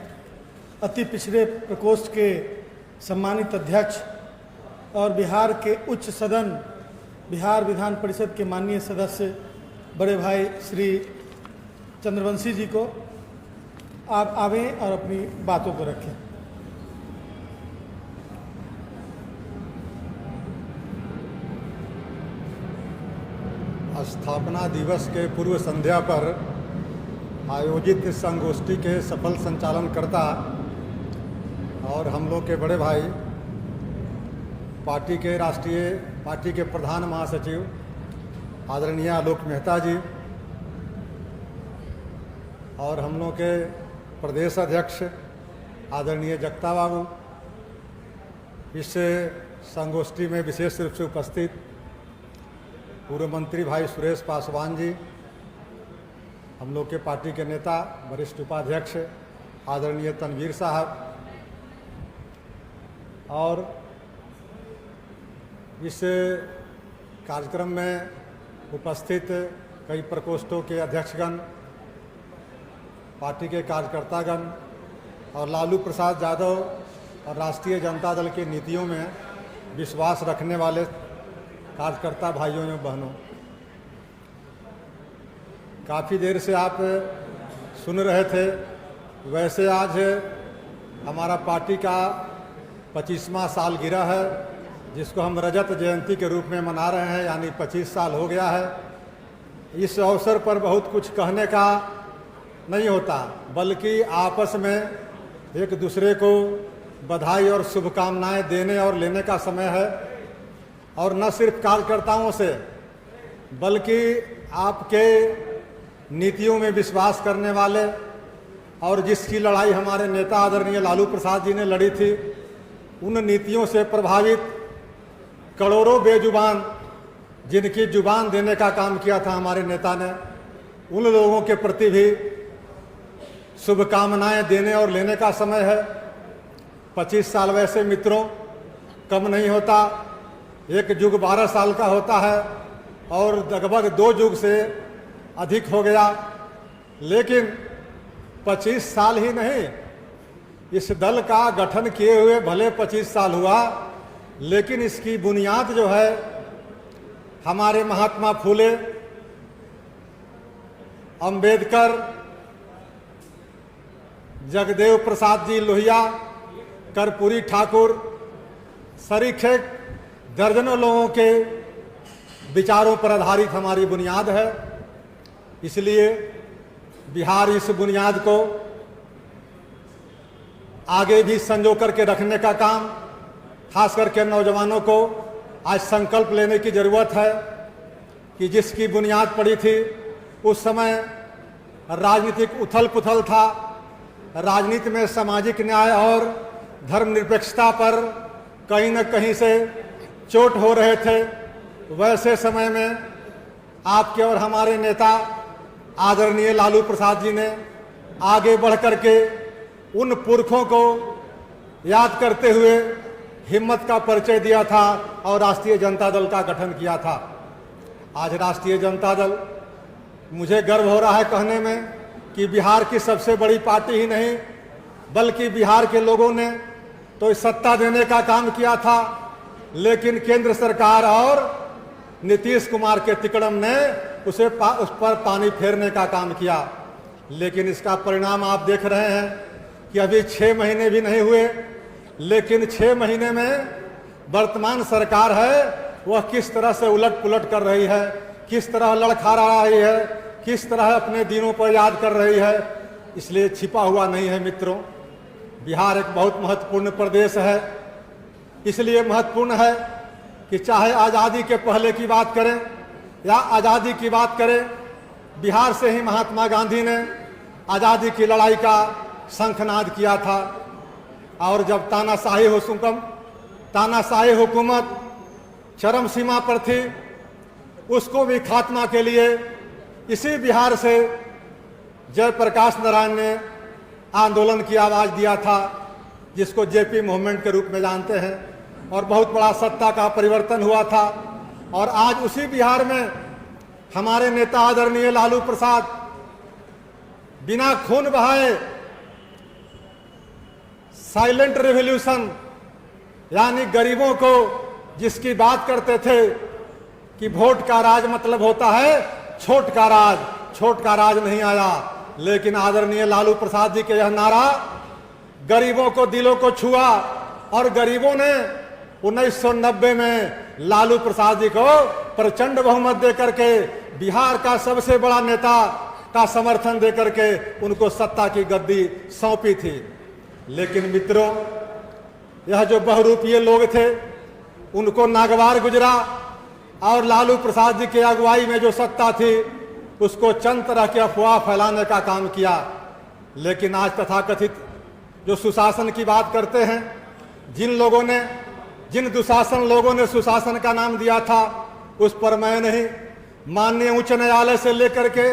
अति पिछड़े प्रकोष्ठ के सम्मानित अध्यक्ष और बिहार के उच्च सदन बिहार विधान परिषद के माननीय सदस्य बड़े भाई श्री चंद्रवंशी जी को। आप आवें और अपनी बातों को रखें। स्थापना दिवस के पूर्व संध्या पर आयोजित इस संगोष्ठी के सफल संचालनकर्ता और हम लोग के बड़े भाई पार्टी के प्रधान महासचिव आदरणीय आलोक मेहता जी और हम लोग के प्रदेश अध्यक्ष आदरणीय जगता बाबू, इस संगोष्ठी में विशेष रूप से उपस्थित पूर्व मंत्री भाई सुरेश पासवान जी, हम लोग के पार्टी के नेता वरिष्ठ उपाध्यक्ष आदरणीय तनवीर साहब, और इस कार्यक्रम में उपस्थित कई प्रकोष्ठों के अध्यक्षगण, पार्टी के कार्यकर्तागण और लालू प्रसाद यादव और राष्ट्रीय जनता दल की नीतियों में विश्वास रखने वाले कार्यकर्ता भाइयों एवं बहनों, काफ़ी देर से आप सुन रहे थे। वैसे आज हमारा पार्टी का 25वां सालगिरह है, जिसको हम रजत जयंती के रूप में मना रहे हैं, यानी 25 साल हो गया है। इस अवसर पर बहुत कुछ कहने का नहीं होता, बल्कि आपस में एक दूसरे को बधाई और शुभकामनाएं देने और लेने का समय है। और न सिर्फ कार्यकर्ताओं से, बल्कि आपके नीतियों में विश्वास करने वाले और जिसकी लड़ाई हमारे नेता आदरणीय लालू प्रसाद जी ने लड़ी थी, उन नीतियों से प्रभावित करोड़ों बेजुबान जिनकी जुबान देने का काम किया था हमारे नेता ने, उन लोगों के प्रति भी शुभकामनाएं देने और लेने का समय है। 25 साल वैसे मित्रों कम नहीं होता, एक युग 12 साल का होता है और लगभग 2 युग से अधिक हो गया। लेकिन 25 साल ही नहीं, इस दल का गठन किए हुए भले 25 साल हुआ, लेकिन इसकी बुनियाद जो है हमारे महात्मा फूले, अंबेडकर, जगदेव प्रसाद जी लोहिया, कर्पूरी ठाकुर, सरीखे दर्जनों लोगों के विचारों पर आधारित हमारी बुनियाद है। इसलिए बिहार इस बुनियाद को आगे भी संजो करके रखने का काम खास करके नौजवानों को आज संकल्प लेने की जरूरत है कि जिसकी बुनियाद पड़ी थी उस समय राजनीतिक उथल पुथल था, राजनीति में सामाजिक न्याय और धर्मनिरपेक्षता पर कहीं न कहीं से चोट हो रहे थे। वैसे समय में आपके और हमारे नेता आदरणीय लालू प्रसाद जी ने आगे बढ़ करके उन पुरखों को याद करते हुए हिम्मत का परिचय दिया था और राष्ट्रीय जनता दल का गठन किया था। आज राष्ट्रीय जनता दल, मुझे गर्व हो रहा है कहने में कि बिहार की सबसे बड़ी पार्टी ही नहीं बल्कि बिहार के लोगों ने तो सत्ता देने का काम किया था, लेकिन केंद्र सरकार और नीतीश कुमार के तिकड़म ने उस पर पानी फेरने का काम किया। लेकिन इसका परिणाम आप देख रहे हैं कि अभी 6 महीने भी नहीं हुए, लेकिन 6 महीने में वर्तमान सरकार है वह किस तरह से उलट पुलट कर रही है, किस तरह लड़खड़ा रही है, किस तरह अपने दिनों पर याद कर रही है। इसलिए छिपा हुआ नहीं है मित्रों, बिहार एक बहुत महत्वपूर्ण प्रदेश है। इसलिए महत्वपूर्ण है कि चाहे आज़ादी के पहले की बात करें या आज़ादी की बात करें, बिहार से ही महात्मा गांधी ने आज़ादी की लड़ाई का शंखनाद किया था। और जब तानाशाही हुकूमत चरम सीमा पर थी, उसको भी खात्मा के लिए इसी बिहार से जयप्रकाश नारायण ने आंदोलन की आवाज़ दिया था, जिसको जेपी मूवमेंट के रूप में जानते हैं, और बहुत बड़ा सत्ता का परिवर्तन हुआ था। और आज उसी बिहार में हमारे नेता आदरणीय लालू प्रसाद बिना खून बहाए साइलेंट रेवोल्यूशन, यानी गरीबों को जिसकी बात करते थे कि वोट का राज मतलब होता है छोट का राज, छोट का राज नहीं आया। लेकिन आदरणीय लालू प्रसाद जी के यह नारा गरीबों को दिलों को छुआ और गरीबों ने 1990 में लालू प्रसाद जी को प्रचंड बहुमत देकर के बिहार का सबसे बड़ा नेता का समर्थन देकर के उनको सत्ता की गद्दी सौंपी थी। लेकिन मित्रों, यह जो बहुरूपीय लोग थे उनको नागवार गुजरा और लालू प्रसाद जी की अगुवाई में जो सत्ता थी उसको चंद तरह के अफवाह फैलाने का काम किया। लेकिन आज तथाकथित जो सुशासन की बात करते हैं, जिन दुशासन लोगों ने सुशासन का नाम दिया था, उस पर मैं नहीं, माननीय उच्च न्यायालय से लेकर के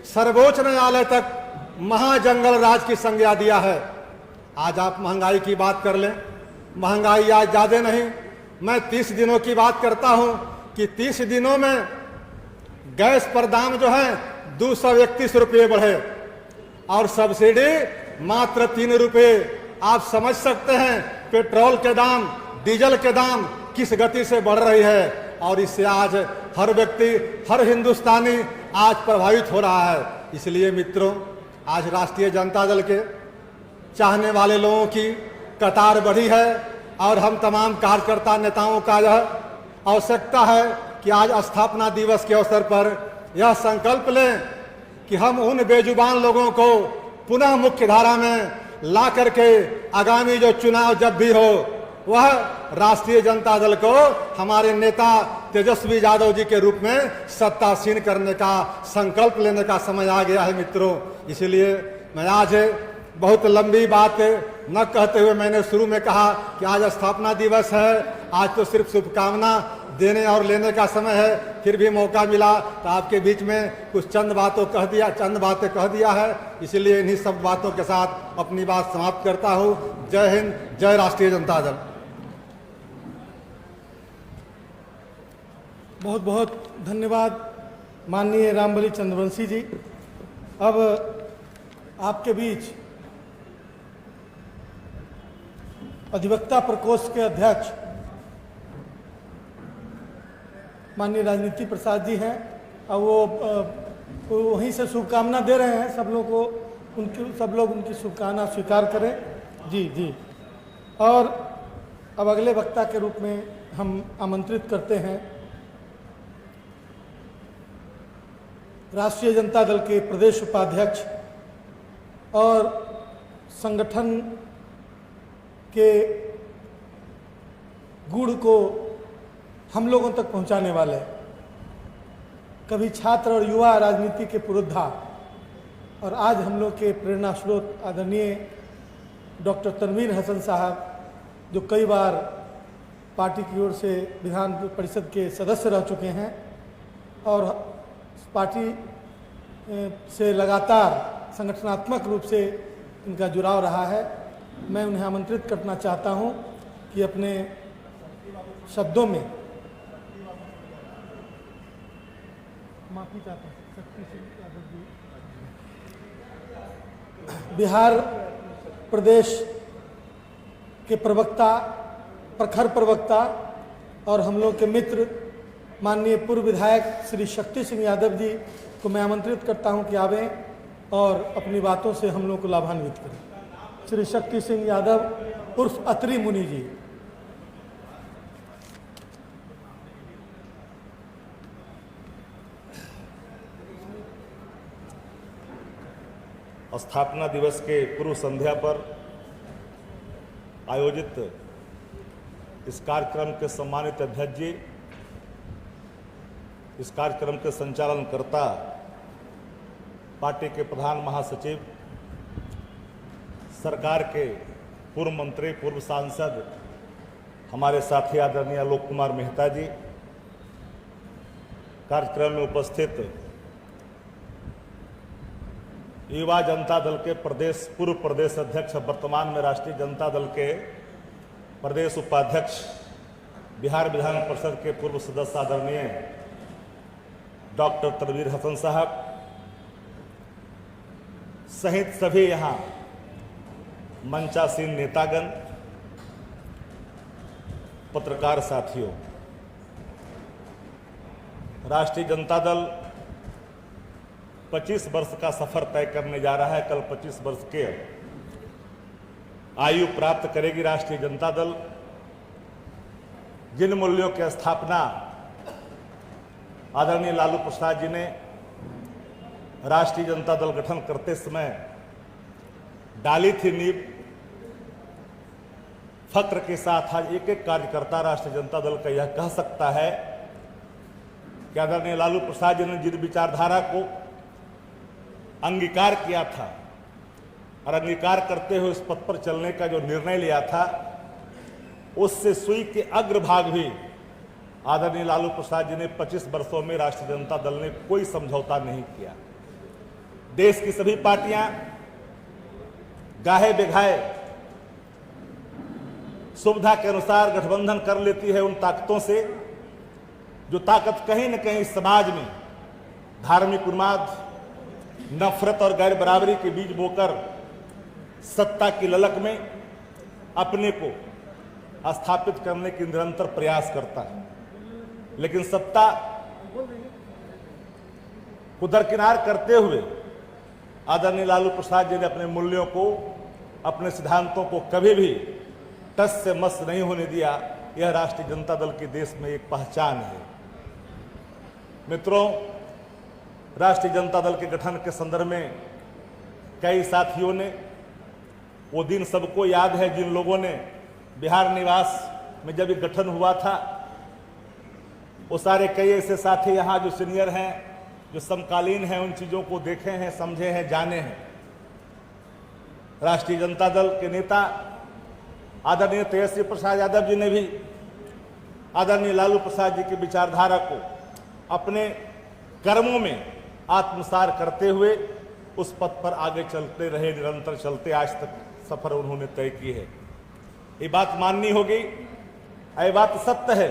सर्वोच्च न्यायालय तक महाजंगल राज की संज्ञा दिया है। आज आप महंगाई की बात कर लें, महंगाई आज ज्यादा नहीं, मैं 30 दिनों की बात करता हूं कि 30 दिनों में गैस पर दाम जो है 231 रुपये बढ़े और सब्सिडी मात्र 3 रुपये। आप समझ सकते हैं पेट्रोल के दाम, डीजल के दाम किस गति से बढ़ रही है, और इससे आज हर व्यक्ति, हर हिंदुस्तानी आज प्रभावित हो रहा है। इसलिए मित्रों, आज राष्ट्रीय जनता दल के चाहने वाले लोगों की कतार बढ़ी है और हम तमाम कार्यकर्ता नेताओं का यह आवश्यकता है कि आज स्थापना दिवस के अवसर पर यह संकल्प लें कि हम उन बेजुबान लोगों को पुनः मुख्य धारा में ला करके आगामी जो चुनाव जब भी हो वह राष्ट्रीय जनता दल को हमारे नेता तेजस्वी यादव जी के रूप में सत्तासीन करने का संकल्प लेने का समय आ गया है मित्रों। इसलिए मैं आज बहुत लंबी बात न कहते हुए मैंने शुरू में कहा कि आज स्थापना दिवस है, आज तो सिर्फ शुभकामना देने और लेने का समय है, फिर भी मौका मिला तो आपके बीच में कुछ चंद बातें कह दिया है, इसलिए इन्हीं सब बातों के साथ अपनी बात समाप्त करता हूँ। जय हिंद, जय राष्ट्रीय जनता दल। बहुत बहुत धन्यवाद माननीय रामबली चंद्रवंशी जी। अब आपके बीच अधिवक्ता प्रकोष्ठ के अध्यक्ष माननीय राजनीति प्रसाद जी हैं और वो वहीं से शुभकामना दे रहे हैं सब लोग उनकी शुभकामना स्वीकार करें। जी जी। और अब अगले वक्ता के रूप में हम आमंत्रित करते हैं राष्ट्रीय जनता दल के प्रदेश उपाध्यक्ष और संगठन के गुण को हम लोगों तक पहुंचाने वाले, कभी छात्र और युवा राजनीति के पुरोधा और आज हम लोग के प्रेरणा स्रोत आदरणीय डॉक्टर तनवीर हसन साहब, जो कई बार पार्टी की ओर से विधान परिषद के सदस्य रह चुके हैं और पार्टी से लगातार संगठनात्मक रूप से इनका जुड़ाव रहा है। मैं उन्हें आमंत्रित करना चाहता हूं कि अपने शब्दों में माफी चाहता हूं शक्ति सिंह यादव जी, बिहार प्रदेश के प्रवक्ता, प्रखर प्रवक्ता और हम लोग के मित्र माननीय पूर्व विधायक श्री शक्ति सिंह यादव जी को मैं आमंत्रित करता हूं कि आवें और अपनी बातों से हम लोग को लाभान्वित करें। श्री शक्ति सिंह यादव उर्फ अत्री मुनि जी। स्थापना दिवस के पूर्व संध्या पर आयोजित इस कार्यक्रम के सम्मानित अध्यक्ष जी, इस कार्यक्रम के संचालनकर्ता, पार्टी के प्रधान महासचिव, सरकार के पूर्व मंत्री, पूर्व सांसद, हमारे साथी आदरणीय आलोक कुमार मेहता जी, कार्यक्रम में उपस्थित युवा जनता दल के पूर्व प्रदेश अध्यक्ष, वर्तमान में राष्ट्रीय जनता दल के प्रदेश उपाध्यक्ष, बिहार विधान परिषद के पूर्व सदस्य आदरणीय डॉक्टर तनवीर हसन साहब सहित सभी यहाँ मंचासीन नेतागण, पत्रकार साथियों, राष्ट्रीय जनता दल 25 वर्ष का सफर तय करने जा रहा है। कल 25 वर्ष के आयु प्राप्त करेगी राष्ट्रीय जनता दल। जिन मूल्यों की स्थापना आदरणीय लालू प्रसाद जी ने राष्ट्रीय जनता दल गठन करते समय डाली थी नींव, फक्र के साथ आज एक एक कार्यकर्ता राष्ट्रीय जनता दल का यह कह सकता है कि आदरणीय लालू प्रसाद जी ने जिन विचारधारा को अंगीकार किया था और अंगीकार करते हुए इस पथ पर चलने का जो निर्णय लिया था, उससे सुई के अग्रभाग भी आदरणीय लालू प्रसाद जी ने 25 वर्षों में राष्ट्रीय जनता दल ने कोई समझौता नहीं किया। देश की सभी पार्टियां गाहे बेगाहे सुविधा के अनुसार गठबंधन कर लेती है उन ताकतों से जो ताकत कहीं न कहीं समाज में धार्मिक उन्माद, नफरत और गैर बराबरी के बीज बोकर सत्ता की ललक में अपने को स्थापित करने की निरंतर प्रयास करता है। लेकिन सत्ता को दरकिनार करते हुए आदरणीय लालू प्रसाद जी ने अपने मूल्यों को, अपने सिद्धांतों को कभी भी टस से मस नहीं होने दिया। यह राष्ट्रीय जनता दल की देश में एक पहचान है। मित्रों, राष्ट्रीय जनता दल के गठन के संदर्भ में कई साथियों ने, वो दिन सबको याद है जिन लोगों ने बिहार निवास में जब ये गठन हुआ था, वो सारे कई ऐसे साथी यहाँ जो सीनियर हैं, जो समकालीन हैं, उन चीज़ों को देखे हैं, समझे हैं, जाने हैं। राष्ट्रीय जनता दल के नेता आदरणीय तेजस्वी प्रसाद यादव जी ने भी आदरणीय लालू प्रसाद जी की विचारधारा को अपने कर्मों में आत्मसार करते हुए उस पथ पर आगे चलते रहे, निरंतर चलते आज तक सफर उन्होंने तय की है। ये बात माननी होगी। ये बात सत्य है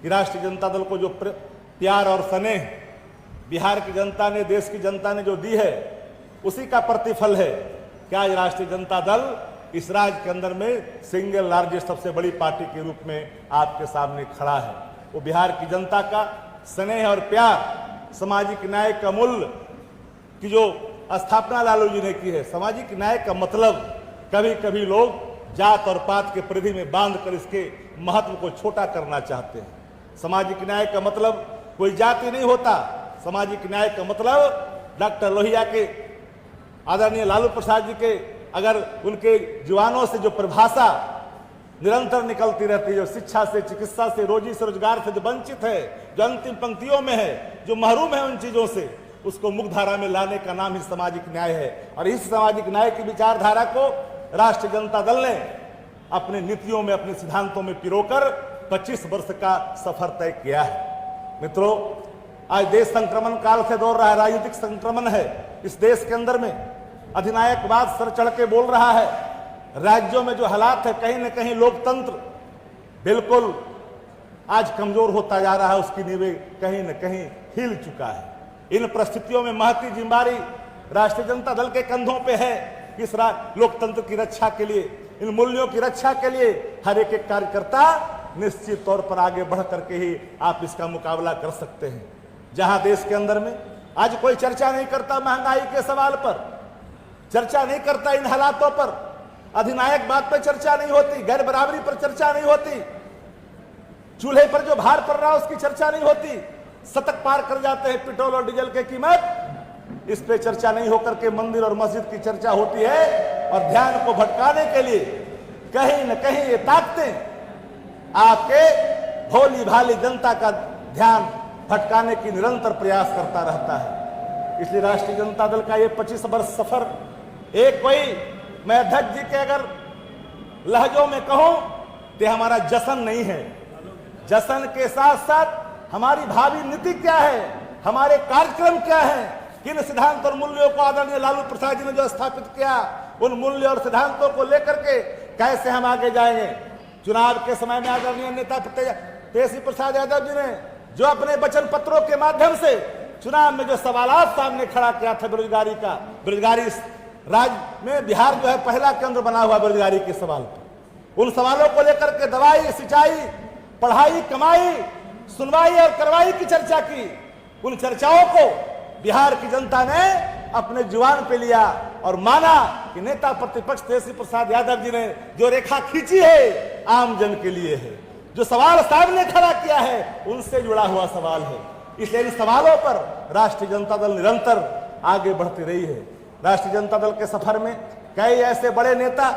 कि राष्ट्रीय जनता दल को जो प्यार और स्नेह बिहार की जनता ने, देश की जनता ने जो दी है, उसी का प्रतिफल है कि आज राष्ट्रीय जनता दल इस राज्य के अंदर में सिंगल लार्जेस्ट सबसे बड़ी पार्टी के रूप में आपके सामने खड़ा है। वो बिहार की जनता का स्नेह और प्यार, सामाजिक न्याय का मूल्य की जो स्थापना लालू जी ने की है। सामाजिक न्याय का मतलब कभी कभी लोग जात और पात के परिधि में बांधकर इसके महत्व को छोटा करना चाहते हैं। सामाजिक न्याय का मतलब कोई जाति नहीं होता। सामाजिक न्याय का मतलब डॉक्टर लोहिया के, आदरणीय लालू प्रसाद जी के अगर उनके जुबानों से जो परिभाषा निरंतर निकलती रहती है, जो शिक्षा से, चिकित्सा से, रोजी से, रोजगार से जो वंचित है, जो अंतिम पंक्तियों में है, जो महरूम है उन चीजों से, उसको मुख्यधारा में लाने का नाम ही सामाजिक न्याय है। और इस सामाजिक न्याय की विचारधारा को राष्ट्रीय जनता दल ने अपने नीतियों में, अपने सिद्धांतों में पिरोकर 25 वर्ष का सफर तय किया है। मित्रों, आज देश संक्रमण काल से दौड़ रहा है, राजनीतिक संक्रमण है। इस देश के अंदर में अधिनायकवाद सर चढ़ के बोल रहा है। राज्यों में जो हालात है, कहीं न कहीं लोकतंत्र बिल्कुल आज कमजोर होता जा रहा है, उसकी नींवें कहीं न कहीं हिल चुका है। इन परिस्थितियों में महती जिम्मेदारी राष्ट्रीय जनता दल के कंधों पे है। इस लोकतंत्र की रक्षा के लिए, इन मूल्यों की रक्षा के लिए हर एक कार्यकर्ता निश्चित तौर पर आगे बढ़ करके ही आप इसका मुकाबला कर सकते हैं। जहां देश के अंदर में आज कोई चर्चा नहीं करता महंगाई के सवाल पर, चर्चा नहीं करता इन हालातों पर, अधिनायक बात पर चर्चा नहीं होती, गैर बराबरी पर चर्चा नहीं होती, चूल्हे पर जो भार पड़ रहा है उसकी चर्चा नहीं होती, शतक पार कर जाते हैं पेट्रोल और डीजल की कीमत, इस पे चर्चा नहीं होकर के मंदिर और मस्जिद की चर्चा होती है। और ध्यान को भटकाने के लिए कहीं न कहीं ये ताकतें आपके भोली भाली जनता का ध्यान भटकाने की निरंतर प्रयास करता रहता है। इसलिए राष्ट्रीय जनता दल का ये 25 वर्ष सफर एक कोई, मैं अध्यक्ष जी के अगर लहजों में कहूं तो हमारा जश्न नहीं है। जश्न के साथ साथ हमारी भावी नीति क्या है, हमारे कार्यक्रम क्या है, किन सिद्धांत और मूल्यों को आदरणीय लालू प्रसाद जी ने जो स्थापित किया, उन मूल्य और सिद्धांतों को लेकर के कैसे हम आगे जाएंगे। चुनाव के समय में आदरणीय नेता तेजस्वी प्रसाद यादव जी ने जो अपने वचन पत्रों के माध्यम से चुनाव में जो सवालात सामने खड़ा किया था बेरोजगारी का, बेरोजगारी राज्य में बिहार जो है पहला केंद्र बना हुआ बेरोजगारी के सवाल पर, उन सवालों को लेकर के दवाई, सिंचाई, पढ़ाई, कमाई, सुनवाई और कार्रवाई की चर्चा की। उन चर्चाओं को बिहार की जनता ने अपने जुबान पे लिया और माना कि नेता प्रतिपक्ष तेजस्वी प्रसाद यादव जी ने जो रेखा खींची है आम जन के लिए है, जो सवाल सामने खड़ा किया है उनसे जुड़ा हुआ सवाल है। इसलिए इन सवालों पर राष्ट्रीय जनता दल निरंतर आगे बढ़ती रही है। राष्ट्रीय जनता दल के सफर में कई ऐसे बड़े नेता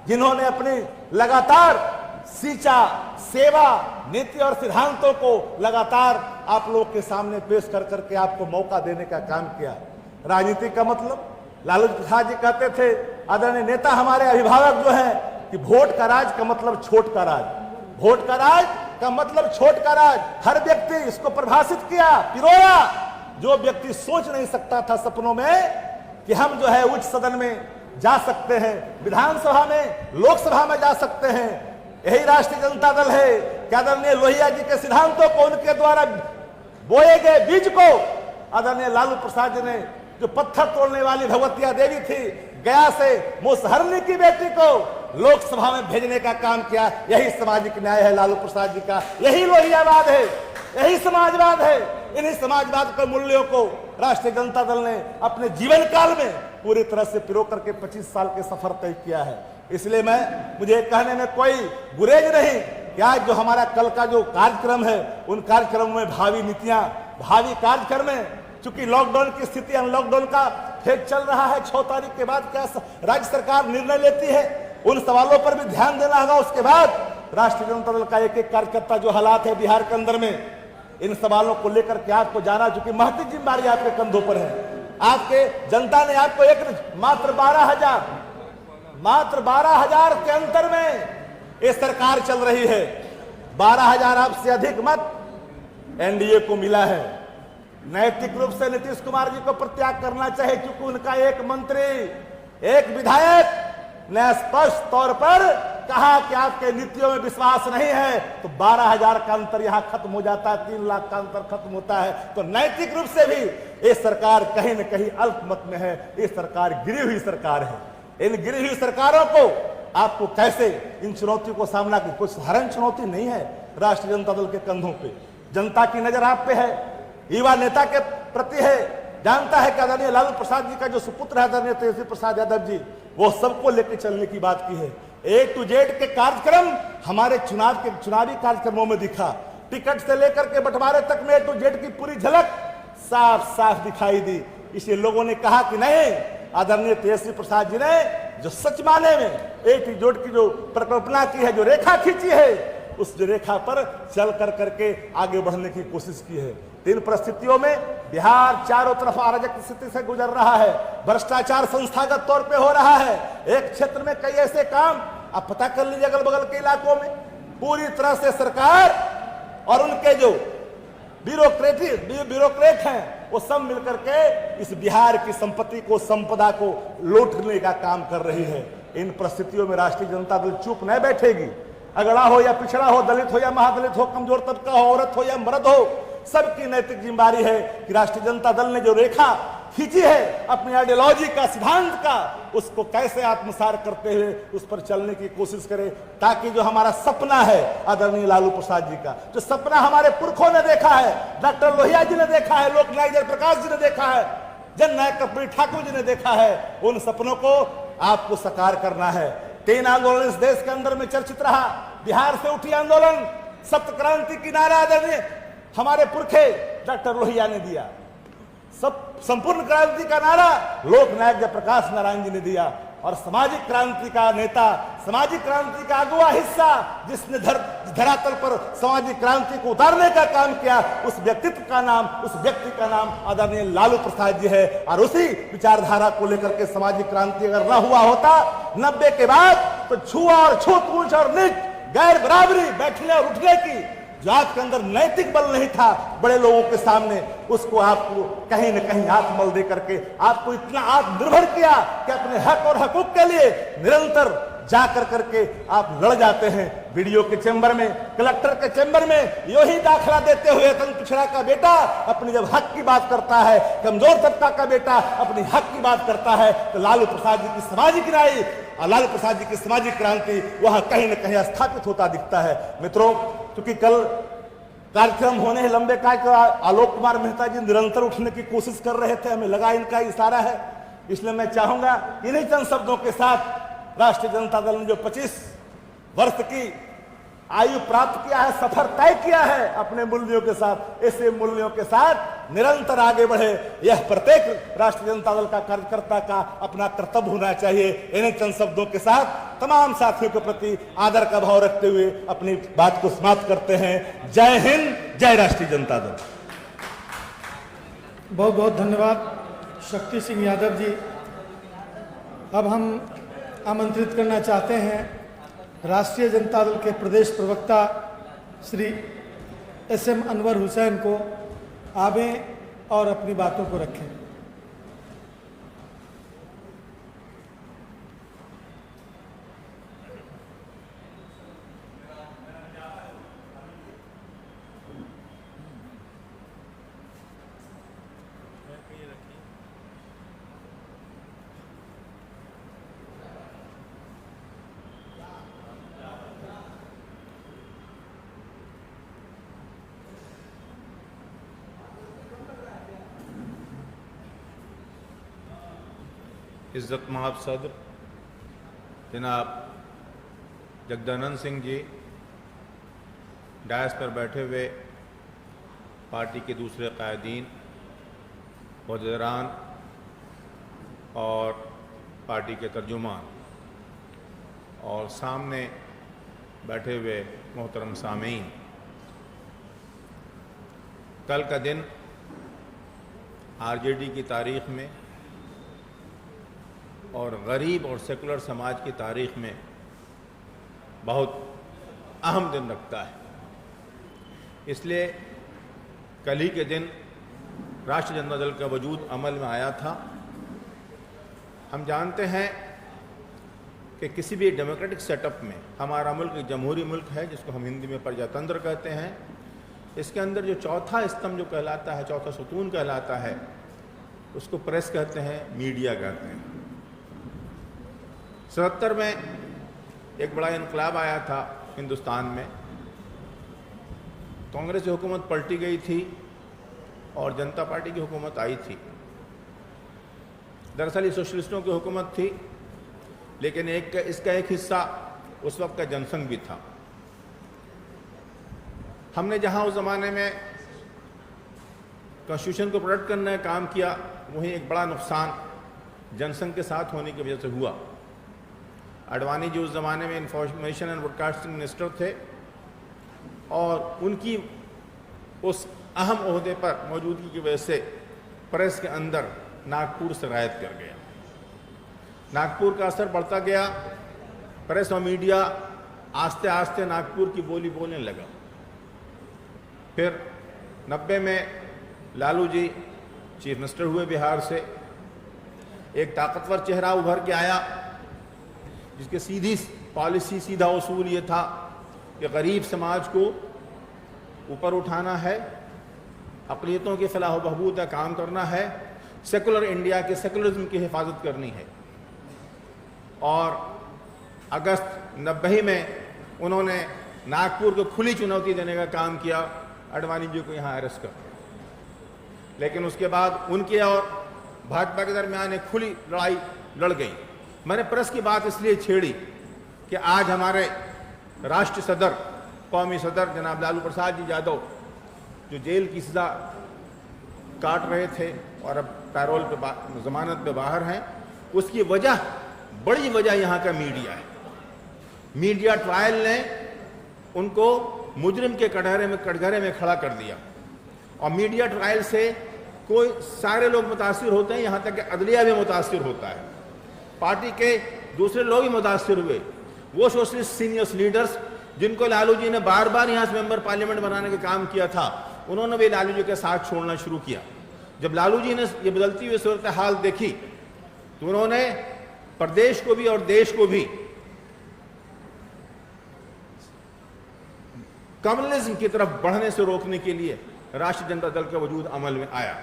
जिन्होंने अपनी लगातार सींचा सेवा, नीति और सिद्धांतों को लगातार आप लोग के सामने पेश कर करके आपको मौका देने का काम किया। राजनीति का मतलब लालू प्रसाद जी कहते थे, आदरणीय नेता हमारे अभिभावक जो है, कि वोट का राज का मतलब छोट का राज, वोट का राज का मतलब छोट का राज। हर व्यक्ति इसको परिभाषित किया, पिरोया। जो व्यक्ति सोच नहीं सकता था सपनों में कि हम जो है उच्च सदन में जा सकते हैं, विधानसभा में, लोकसभा में जा सकते हैं, यही राष्ट्रीय जनता दल है। कि आदरणीय लोहिया जी के सिद्धांतों को, उनके द्वारा बोए गए बीज को आदरणीय लालू प्रसाद जी ने, जो पत्थर तोड़ने वाली भगवतिया देवी थी, गया से मुसहरनी की बेटी को लोकसभा में भेजने का काम किया। यही सामाजिक न्याय है लालू प्रसाद जी का, यही लोहियावाद है, यही समाजवाद है। इन्हीं समाजवाद के मूल्यों को राष्ट्रीय जनता दल ने अपने जीवन काल में पूरी तरह से पिरो करके 25 साल के सफर तय किया है। इसलिए मुझे कहने में कोई गुरेज नहीं कि आज जो हमारा कल का जो कार्यक्रम है, उन कार्यक्रमों में भावी नीतियां, भावी कार्यक्रम में, चूंकि लॉकडाउन की स्थिति, अनलॉकडाउन का फेज चल रहा है, 6 तारीख के बाद क्या राज्य सरकार निर्णय लेती है, उन सवालों पर भी ध्यान देना होगा। उसके बाद राष्ट्रीय जनता दल का एक एक कार्यकर्ता जो हालात है बिहार के अंदर में, इन सवालों को लेकर के आपको जाना, चूंकि महती जिम्मेदारी आपके कंधों पर है। आपके जनता ने आपको मात्र 12,000 के अंतर में ये सरकार चल रही है। 12,000 आपसे अधिक मत एनडीए को मिला है। नैतिक रूप से नीतीश कुमार जी को प्रत्याग करना चाहिए, क्योंकि उनका एक मंत्री, एक विधायक ने स्पष्ट तौर पर कहा कि आपके नीतियों में विश्वास नहीं है, तो 12,000 का अंतर यहां खत्म हो जाता है, 3 लाख का अंतर खत्म होता है। तो नैतिक रूप से भी ये सरकार कहीं न कहीं अल्पमत में है। ये सरकार गिरी हुई सरकार है। इन गिरी हुई सरकारों को आपको कैसे इन चुनौतियों को सामना कर, कोई साधारण चुनौती नहीं है राष्ट्रीय जनता दल के कंधों पे। जनता की नजर आप पे है, युवा नेता के प्रति है, जानता है कि आदरणीय लालू प्रसाद जी का जो सुपुत्र है आदरणीय तेजस्वी प्रसाद यादव जी, वो सबको लेकर चलने की बात की है। A to Z के कार्यक्रम हमारे चुनावी कार्यक्रमों में दिखा। टिकट से लेकर के बंटवारे तक में A to Z की पूरी झलक साफ साफ दिखाई दी। इसलिए लोगों ने कहा कि नहीं, आदरणीय तेजस्वी प्रसाद जी ने जो सच माने में A to Z की जो परिकल्पना की है, जो रेखा खींची है, उस रेखा पर चल कर करके आगे बढ़ने की कोशिश की है। इन परिस्थितियों में बिहार चारों तरफ अराजक स्थिति से गुजर रहा है, भ्रष्टाचार संस्थागत तौर पे हो रहा है। एक क्षेत्र में कई ऐसे काम आप पता कर लीजिए अगल बगल के इलाकों में पूरी तरह से सरकार और उनके जो ब्यूरोक्रेट हैं, वो सब मिलकर के इस बिहार की संपत्ति को, संपदा को लूटने का काम कर रही है। इन परिस्थितियों में राष्ट्रीय जनता दल चुप नहीं बैठेगी। अगड़ा हो या पिछड़ा हो, दलित हो या महादलित हो, कमजोर तबका हो, औरत हो या मर्द हो, सबकी नैतिक जिम्मेदारी है कि राष्ट्रीय जनता दल ने जो रेखा खींची है अपनी आइडियोलॉजी का, सिद्धांत का, उसको कैसे आत्मसात करते हुए उस पर चलने की कोशिश करें, ताकि जो हमारा सपना है आदरणीय लालू प्रसाद जी का, जो सपना हमारे पुरखों ने देखा है, डॉक्टर लोहिया जी ने देखा है, लोकनायक जयप्रकाश जी ने देखा है, जननायक कर्पूरी ठाकुर जी ने देखा है, उन सपनों को आपको साकार करना है। 3 आंदोलन इस देश के अंदर में चर्चित रहा। बिहार से उठी आंदोलन, सप्त क्रांति की नारा आदरणीय हमारे पुरखे डॉक्टर लोहिया ने दिया। सब संपूर्ण क्रांति का नारा लोकनायक जयप्रकाश नारायण जी ने दिया। और सामाजिक क्रांति का नेता, सामाजिक क्रांति का अगुआ हिस्सा, जिसने धरातल पर सामाजिक क्रांति को उतारने का काम किया, उस व्यक्तित्व का नाम, उस व्यक्ति का नाम आदरणीय लालू प्रसाद जी है। और उसी विचारधारा को लेकर के सामाजिक क्रांति अगर न हुआ होता 90 के बाद, तो छुआ और छूत ऊंच और नीच, गैर बराबरी, बैठने और उठने की जो आपके अंदर नैतिक बल नहीं था बड़े लोगों के सामने, उसको आपको कहीं न कहीं हाथ मल दे करके आपको इतना आत्मनिर्भर किया कि अपने हक और हकूक के लिए निरंतर जाकर करके आप लड़ जाते हैं। वीडियो के चैम्बर में, कलेक्टर के चैम्बर में यो ही दाखला देते हुए तंग पिछड़ा का बेटा अपनी जब हक की बात करता है, कमजोर तबका का बेटा अपनी हक की बात करता है, तो लालू प्रसाद जी की सामाजिक न्याय और लालू प्रसाद जी की सामाजिक क्रांति वहां कहीं न कहीं स्थापित होता दिखता है। मित्रों, क्योंकि कल कार्यक्रम होने हैं लंबे कार्यक्रम, आलोक कुमार मेहता जी निरंतर उठने की कोशिश कर रहे थे, हमें लगा इनका इशारा है, इसलिए मैं चाहूंगा इन्हीं चंद शब्दों के साथ राष्ट्रीय जनता दल ने जो 25 वर्ष की आयु प्राप्त किया है, सफर तय किया है अपने मूल्यों के साथ, ऐसे मूल्यों के साथ निरंतर आगे बढ़े, यह प्रत्येक राष्ट्रीय जनता दल का कार्यकर्ता का अपना कर्तव्य होना चाहिए। इन्हीं चंद शब्दों के साथ तमाम साथियों के प्रति आदर का भाव रखते हुए अपनी बात को समाप्त करते हैं। जय हिंद, जय राष्ट्रीय जनता दल। बहुत बहुत धन्यवाद शक्ति सिंह यादव जी। अब हम आमंत्रित करना चाहते हैं राष्ट्रीय जनता दल के प्रदेश प्रवक्ता श्री SM अनवर हुसैन को, आवें और अपनी बातों को रखें। इज़्ज़त महाब सदर जनाब जगदानंद सिंह जी, डायस पर बैठे हुए पार्टी के दूसरे कायदीन, वज़ीरान और पार्टी के तर्जुमान, और सामने बैठे हुए मोहतरम सामीन, कल का दिन आरजेडी की तारीख में और गरीब और सेकुलर समाज की तारीख में बहुत अहम दिन रखता है। इसलिए कल ही के दिन राष्ट्रीय जनता दल का वजूद अमल में आया था। हम जानते हैं कि किसी भी डेमोक्रेटिक सेटअप में हमारा मुल्क एक जमहूरी मुल्क है, जिसको हम हिंदी में प्रजातंत्र कहते हैं। इसके अंदर जो चौथा स्तंभ जो कहलाता है, चौथा सुतून कहलाता है, उसको प्रेस कहते हैं, मीडिया कहते हैं। 77 में एक बड़ा इनकलाब आया था हिंदुस्तान में। कांग्रेस की हुकूमत पलटी गई थी और जनता पार्टी की हुकूमत आई थी। दरअसल ये सोशलिस्टों की हुकूमत थी, लेकिन इसका एक हिस्सा उस वक्त का जनसंघ भी था। हमने जहां उस जमाने में कॉन्स्टिट्यूशन को प्रोटेक्ट करने का काम किया, वहीं एक बड़ा नुकसान जनसंघ के साथ होने की वजह से हुआ। आडवाणी जी उस जमाने में इंफॉर्मेशन एंड ब्रॉडकास्टिंग मिनिस्टर थे और उनकी उस अहम ओहदे पर मौजूदगी की वजह से प्रेस के अंदर नागपुर सरायत कर गया। नागपुर का असर बढ़ता गया। प्रेस और मीडिया आस्ते आस्ते नागपुर की बोली बोलने लगा। फिर 90 में लालू जी चीफ मिनिस्टर हुए बिहार से। एक ताकतवर चेहरा उभर के आया, जिसकी सीधी पॉलिसी, सीधा उसूल ये था कि गरीब समाज को ऊपर उठाना है, अक़लियतों की फलाह बहबूद का काम करना है, सेकुलर इंडिया के सेकुलरिज्म की हिफाजत करनी है। और अगस्त 90 में उन्होंने नागपुर को खुली चुनौती देने का काम किया, आडवाणी जी को यहाँ अरेस्ट कर। लेकिन उसके बाद उनके और भाजपा के दरमियान एक खुली लड़ाई लड़ गई। मैंने प्रेस की बात इसलिए छेड़ी कि आज हमारे राष्ट्रीय सदर, कौमी सदर जनाब लालू प्रसाद जी यादव, जो जेल की सजा काट रहे थे और अब पैरोल पे जमानत पे बाहर हैं, उसकी वजह, बड़ी वजह यहाँ का मीडिया है। मीडिया ट्रायल ने उनको मुजरिम के कटघरे में खड़ा कर दिया। और मीडिया ट्रायल से कोई सारे लोग मुतासिर होते हैं, यहाँ तक कि अदलिया भी मुतासिर होता है। पार्टी के दूसरे लोग भी मुतासिर हुए। वो सोशलिस्ट सीनियर लीडर्स जिनको लालू जी ने बार बार यहाँ से मेंबर पार्लियामेंट बनाने का काम किया था, उन्होंने भी लालू जी के साथ छोड़ना शुरू किया। जब लालू जी ने ये बदलती हुई सूरत हाल देखी तो उन्होंने प्रदेश को भी और देश को भी कम्युनिज्म की तरफ बढ़ने से रोकने के लिए राष्ट्रीय जनता दल का वजूद अमल में आया।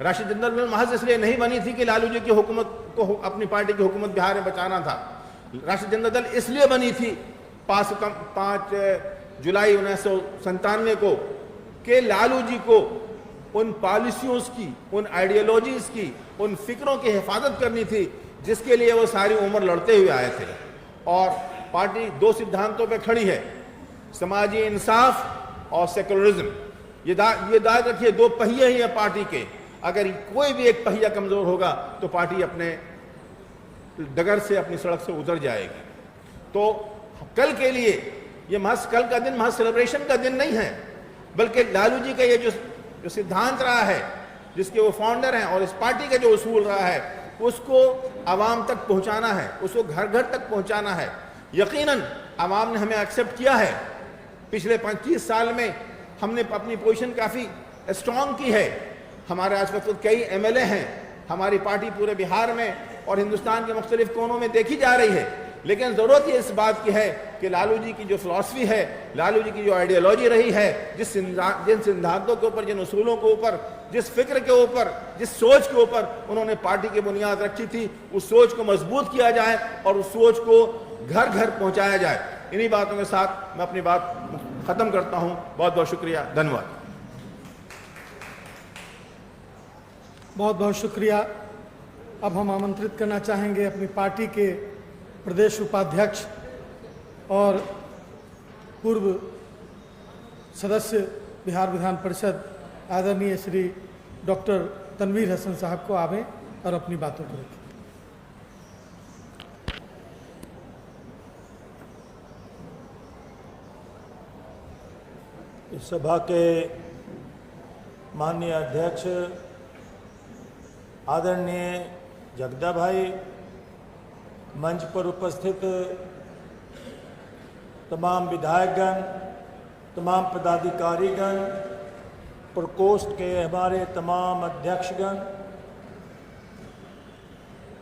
राष्ट्रीय जनता दल महज इसलिए नहीं बनी थी कि लालू जी की हुकूमत को, अपनी पार्टी की हुकूमत बिहार में बचाना था। राष्ट्रीय जनता दल इसलिए बनी थी 5 जुलाई 1997 को कि लालू जी को उन पॉलिसियों की, उन आइडियोलॉजीज की, उन फिक्रों की हिफाजत करनी थी जिसके लिए वो सारी उम्र लड़ते हुए आए थे। और पार्टी 2 सिद्धांतों पे खड़ी है, समाजी इंसाफ और सेकुलरिज्म। ये दायद रखिए, 2 पहिए ही हैं पार्टी के। अगर कोई भी एक पहिया कमजोर होगा तो पार्टी अपने डगर से, अपनी सड़क से उतर जाएगी। तो कल के लिए ये महज कल का दिन महज सेलिब्रेशन का दिन नहीं है, बल्कि लालू जी का ये जो सिद्धांत रहा है, जिसके वो फाउंडर हैं, और इस पार्टी का जो उसूल रहा है, उसको आवाम तक पहुंचाना है, उसको घर घर तक पहुंचाना है। यकीनन आवाम ने हमें एक्सेप्ट किया है। पिछले 25 साल में हमने अपनी पोजीशन काफ़ी स्ट्रांग की है। हमारे आस पास कई MLA हैं, हमारी पार्टी पूरे बिहार में और हिंदुस्तान के मुख्तलिफ कोनों में देखी जा रही है। लेकिन ज़रूरत ये इस बात की है कि लालू जी की जो फिलॉसफी है, लालू जी की जो आइडियोलॉजी रही है, जिन सिद्धांतों के ऊपर, जिन उसूलों के ऊपर, जिस फिक्र के ऊपर, जिस सोच के ऊपर उन्होंने पार्टी की बुनियाद रखी थी, उस सोच को मजबूत किया जाए और उस सोच को घर घर पहुंचाया जाए। इन्हीं बातों के साथ मैं अपनी बात खत्म करता हूं। बहुत बहुत शुक्रिया, धन्यवाद। बहुत बहुत शुक्रिया। अब हम आमंत्रित करना चाहेंगे अपनी पार्टी के प्रदेश उपाध्यक्ष और पूर्व सदस्य बिहार विधान परिषद आदरणीय श्री डॉक्टर तनवीर हसन साहब को आवें और अपनी बातों को रखें। इस सभा के माननीय अध्यक्ष आदरणीय जगदा भाई, मंच पर उपस्थित तमाम विधायकगण, तमाम पदाधिकारीगण, प्रकोष्ठ के हमारे तमाम अध्यक्षगण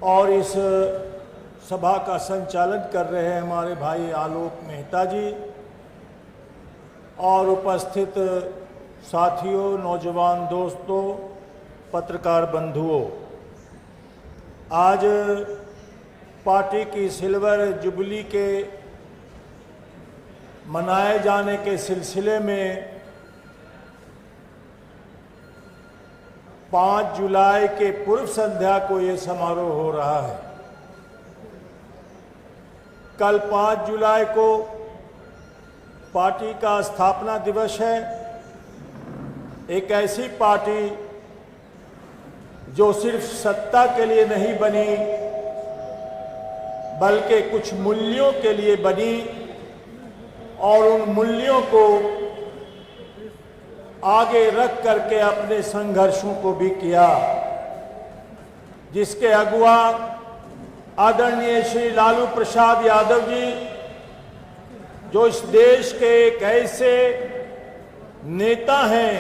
और इस सभा का संचालन कर रहे हैं हमारे भाई आलोक मेहता जी और उपस्थित साथियों, नौजवान दोस्तों, पत्रकार बंधुओं, आज पार्टी की सिल्वर जुबली के मनाए जाने के सिलसिले में 5 जुलाई के पूर्व संध्या को ये समारोह हो रहा है। कल 5 जुलाई को पार्टी का स्थापना दिवस है। एक ऐसी पार्टी जो सिर्फ सत्ता के लिए नहीं बनी बल्कि कुछ मूल्यों के लिए बनी और उन मूल्यों को आगे रख करके अपने संघर्षों को भी किया, जिसके अगुवा आदरणीय श्री लालू प्रसाद यादव जी, जो इस देश के एक ऐसे नेता हैं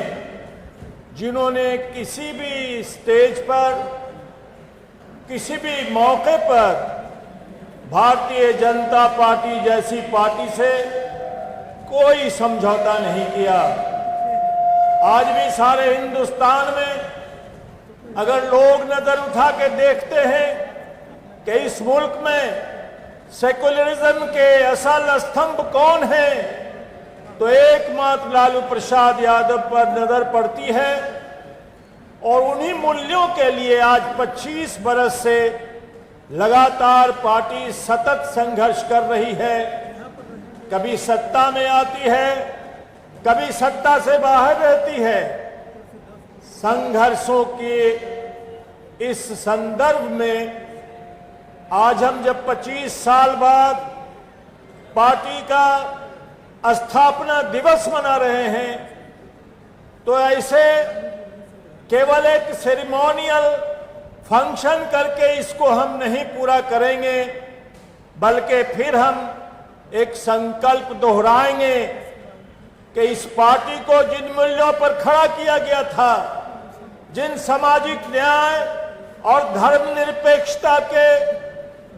जिन्होंने किसी भी स्टेज पर, किसी भी मौके पर भारतीय जनता पार्टी जैसी पार्टी से कोई समझौता नहीं किया। आज भी सारे हिंदुस्तान में अगर लोग नजर उठा के देखते हैं कि इस मुल्क में सेकुलरिज्म के असल स्तंभ कौन है, तो एकमात्र लालू प्रसाद यादव पर नजर पड़ती है। और उन्हीं मूल्यों के लिए आज 25 बरस से लगातार पार्टी सतत संघर्ष कर रही है। कभी सत्ता में आती है, कभी सत्ता से बाहर रहती है। संघर्षों के इस संदर्भ में आज हम जब 25 साल बाद पार्टी का स्थापना दिवस मना रहे हैं, तो ऐसे केवल एक सेरेमोनियल फंक्शन करके इसको हम नहीं पूरा करेंगे, बल्कि फिर हम एक संकल्प दोहराएंगे कि इस पार्टी को जिन मूल्यों पर खड़ा किया गया था, जिन सामाजिक न्याय और धर्मनिरपेक्षता के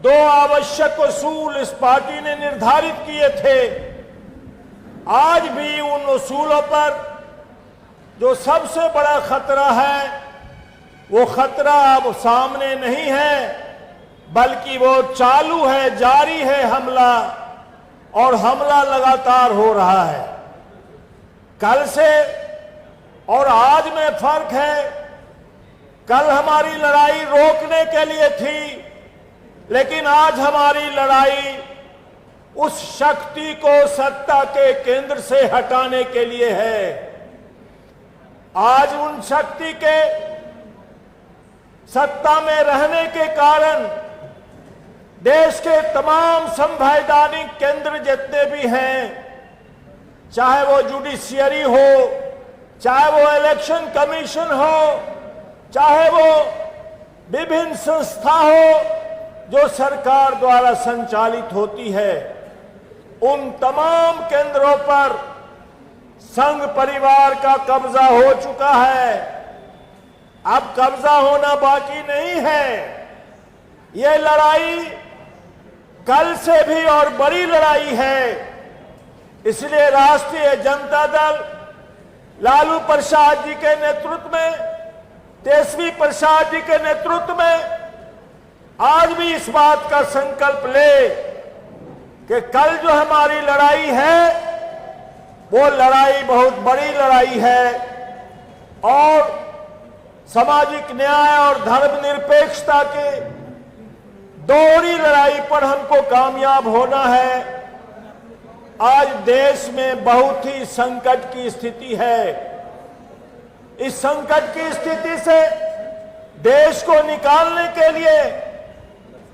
2 आवश्यक उसूल इस पार्टी ने निर्धारित किए थे, आज भी उन उसूलों पर जो सबसे बड़ा खतरा है, वो खतरा अब सामने नहीं है, बल्कि वो चालू है, जारी है हमला, और हमला लगातार हो रहा है। कल से और आज में फर्क है। कल हमारी लड़ाई रोकने के लिए थी, लेकिन आज हमारी लड़ाई उस शक्ति को सत्ता के केंद्र से हटाने के लिए है। आज उन शक्ति के सत्ता में रहने के कारण देश के तमाम संवैधानिक केंद्र जितने भी हैं, चाहे वो जुडिशियरी हो, चाहे वो इलेक्शन कमीशन हो, चाहे वो विभिन्न संस्था हो जो सरकार द्वारा संचालित होती है, उन तमाम केंद्रों पर संघ परिवार का कब्जा हो चुका है। अब कब्जा होना बाकी नहीं है। ये लड़ाई कल से भी और बड़ी लड़ाई है। इसलिए राष्ट्रीय जनता दल लालू प्रसाद जी के नेतृत्व में, तेजस्वी प्रसाद जी के नेतृत्व में आज भी इस बात का संकल्प ले कि कल जो हमारी लड़ाई है वो लड़ाई बहुत बड़ी लड़ाई है और सामाजिक न्याय और धर्मनिरपेक्षता के दोहरी लड़ाई पर हमको कामयाब होना है। आज देश में बहुत ही संकट की स्थिति है। इस संकट की स्थिति से देश को निकालने के लिए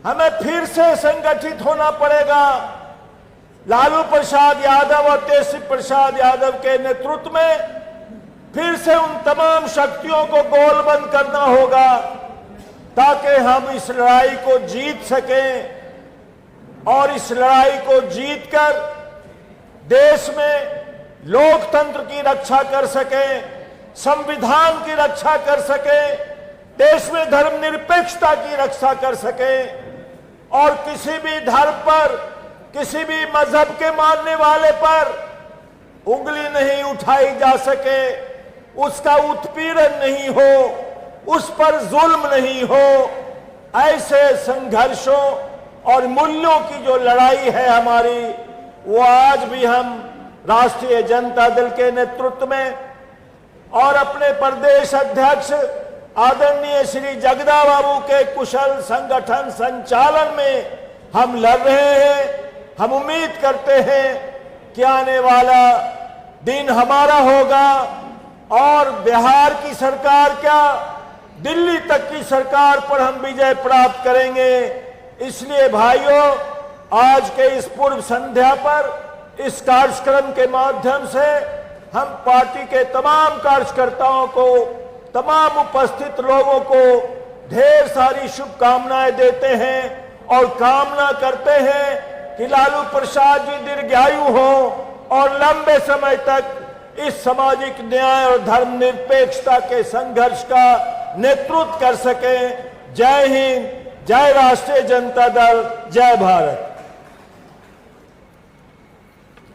हमें फिर से संगठित होना पड़ेगा। लालू प्रसाद यादव और तेजस्वी प्रसाद यादव के नेतृत्व में फिर से उन तमाम शक्तियों को गोलबंद करना होगा ताकि हम इस लड़ाई को जीत सकें और इस लड़ाई को जीतकर देश में लोकतंत्र की रक्षा कर सके, संविधान की रक्षा कर सके, देश में धर्मनिरपेक्षता की रक्षा कर सके और किसी भी धर्म पर, किसी भी मजहब के मानने वाले पर उंगली नहीं उठाई जा सके, उसका उत्पीड़न नहीं हो, उस पर जुल्म नहीं हो। ऐसे संघर्षों और मूल्यों की जो लड़ाई है हमारी, वो आज भी हम राष्ट्रीय जनता दल के नेतृत्व में और अपने प्रदेश अध्यक्ष आदरणीय श्री जगदा बाबू के कुशल संगठन संचालन में हम लड़ रहे हैं। हम उम्मीद करते हैं कि आने वाला दिन हमारा होगा और बिहार की सरकार क्या, दिल्ली तक की सरकार पर हम विजय प्राप्त करेंगे। इसलिए भाइयों, आज के इस पूर्व संध्या पर इस कार्यक्रम के माध्यम से हम पार्टी के तमाम कार्यकर्ताओं को, तमाम उपस्थित लोगों को ढेर सारी शुभकामनाएं देते हैं और कामना करते हैं कि लालू प्रसाद जी दीर्घायु हो और लंबे समय तक इस सामाजिक न्याय और धर्मनिरपेक्षता के संघर्ष का नेतृत्व कर सके। जय हिंद, जय राष्ट्रीय जनता दल, जय भारत।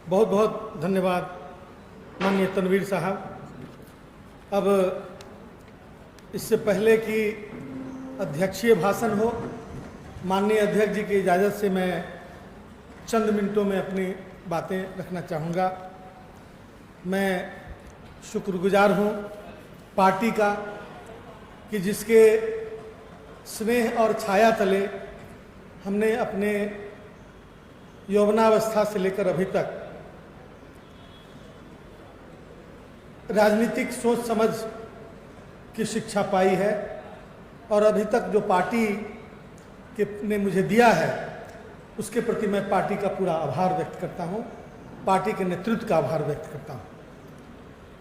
बहुत बहुत धन्यवाद माननीय तनवीर साहब। अब इससे पहले कि अध्यक्षीय भाषण हो, माननीय अध्यक्ष जी की इजाज़त से मैं चंद मिनटों में अपनी बातें रखना चाहूँगा। मैं शुक्रगुजार हूँ पार्टी का कि जिसके स्नेह और छाया तले हमने अपने यौवनावस्था से लेकर अभी तक राजनीतिक सोच समझ की शिक्षा पाई है और अभी तक जो पार्टी के ने मुझे दिया है उसके प्रति मैं पार्टी का पूरा आभार व्यक्त करता हूं, पार्टी के नेतृत्व का आभार व्यक्त करता हूं।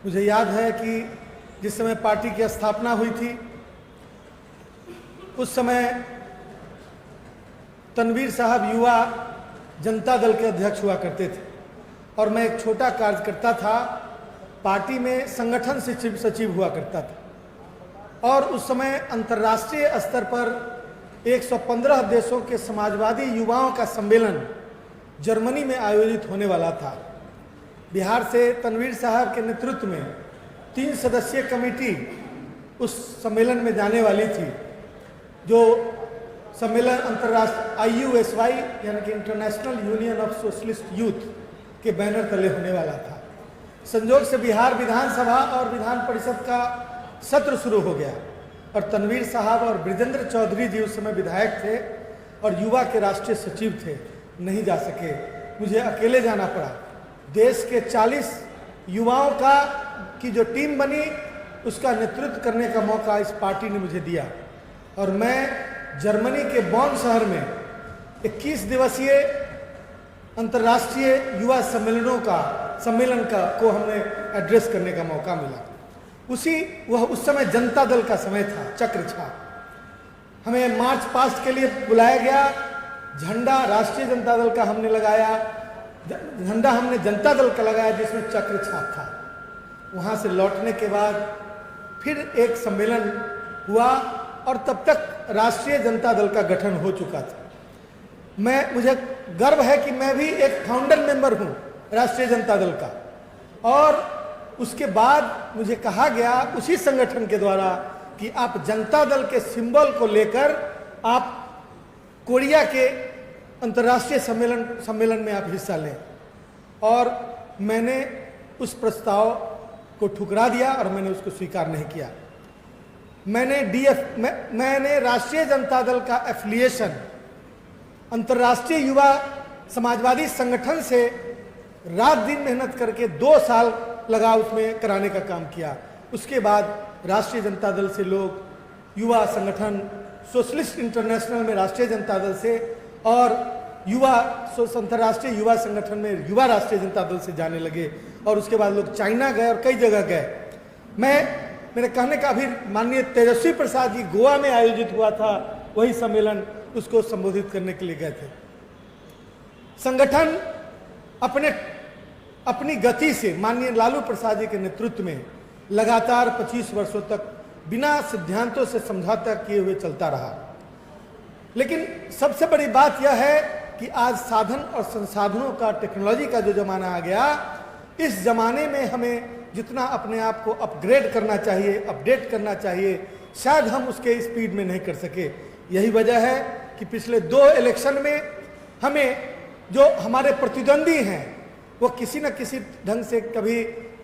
मुझे याद है कि जिस समय पार्टी की स्थापना हुई थी उस समय तनवीर साहब युवा जनता दल के अध्यक्ष हुआ करते थे और मैं एक छोटा कार्यकर्ता था, पार्टी में संगठन सचिव हुआ करता था और उस समय अंतर्राष्ट्रीय स्तर पर 115 देशों के समाजवादी युवाओं का सम्मेलन जर्मनी में आयोजित होने वाला था। बिहार से तनवीर साहब के नेतृत्व में 3 सदस्यीय कमेटी उस सम्मेलन में जाने वाली थी, जो सम्मेलन अंतर्राष्ट्रीय IUSY यानी कि international union of socialist youth के बैनर तले होने वाला था। संयोग से बिहार विधानसभा और विधान परिषद का सत्र शुरू हो गया और तनवीर साहब और ब्रिजेंद्र चौधरी जी उस समय विधायक थे और युवा के राष्ट्रीय सचिव थे, नहीं जा सके, मुझे अकेले जाना पड़ा। देश के 40 युवाओं की जो टीम बनी उसका नेतृत्व करने का मौका इस पार्टी ने मुझे दिया और मैं जर्मनी के बॉन शहर में 21 दिवसीय अंतर्राष्ट्रीय युवा सम्मेलन को हमने एड्रेस करने का मौका मिला। उस समय जनता दल का समय था, चक्र छाप। हमें मार्च पास्ट के लिए बुलाया गया, झंडा राष्ट्रीय जनता दल का हमने लगाया, झंडा हमने जनता दल का लगाया जिसमें चक्र छाप था। वहाँ से लौटने के बाद फिर एक सम्मेलन हुआ और तब तक राष्ट्रीय जनता दल का गठन हो चुका था। मुझे गर्व है कि मैं भी एक फाउंडर मेंबर हूँ राष्ट्रीय जनता दल का और उसके बाद मुझे कहा गया उसी संगठन के द्वारा कि आप जनता दल के सिंबल को लेकर आप कोरिया के अंतर्राष्ट्रीय सम्मेलन में आप हिस्सा लें और मैंने उस प्रस्ताव को ठुकरा दिया और मैंने उसको स्वीकार नहीं किया। मैंने राष्ट्रीय जनता दल का एफिलिएशन अंतर्राष्ट्रीय युवा समाजवादी संगठन से रात दिन मेहनत करके 2 साल लगा उसमें कराने का काम किया। उसके बाद राष्ट्रीय जनता दल से लोग युवा संगठन सोशलिस्ट इंटरनेशनल में राष्ट्रीय जनता दल से और अंतर्राष्ट्रीय युवा संगठन में युवा राष्ट्रीय जनता दल से जाने लगे और उसके बाद लोग चाइना गए और कई जगह गए। मेरे कहने का अभी माननीय तेजस्वी प्रसाद जी गोवा में आयोजित हुआ था वही सम्मेलन, उसको संबोधित करने के लिए गए थे। संगठन अपनी गति से माननीय लालू प्रसाद जी के नेतृत्व में लगातार 25 वर्षों तक बिना सिद्धांतों से समझौता किए हुए चलता रहा। लेकिन सबसे बड़ी बात यह है कि आज साधन और संसाधनों का, टेक्नोलॉजी का जो जमाना आ गया, इस जमाने में हमें जितना अपने आप को अपग्रेड करना चाहिए, अपडेट करना चाहिए, शायद हम उसके स्पीड में नहीं कर सके। यही वजह है कि पिछले 2 इलेक्शन में हमें जो हमारे प्रतिद्वंदी हैं वो किसी न किसी ढंग से, कभी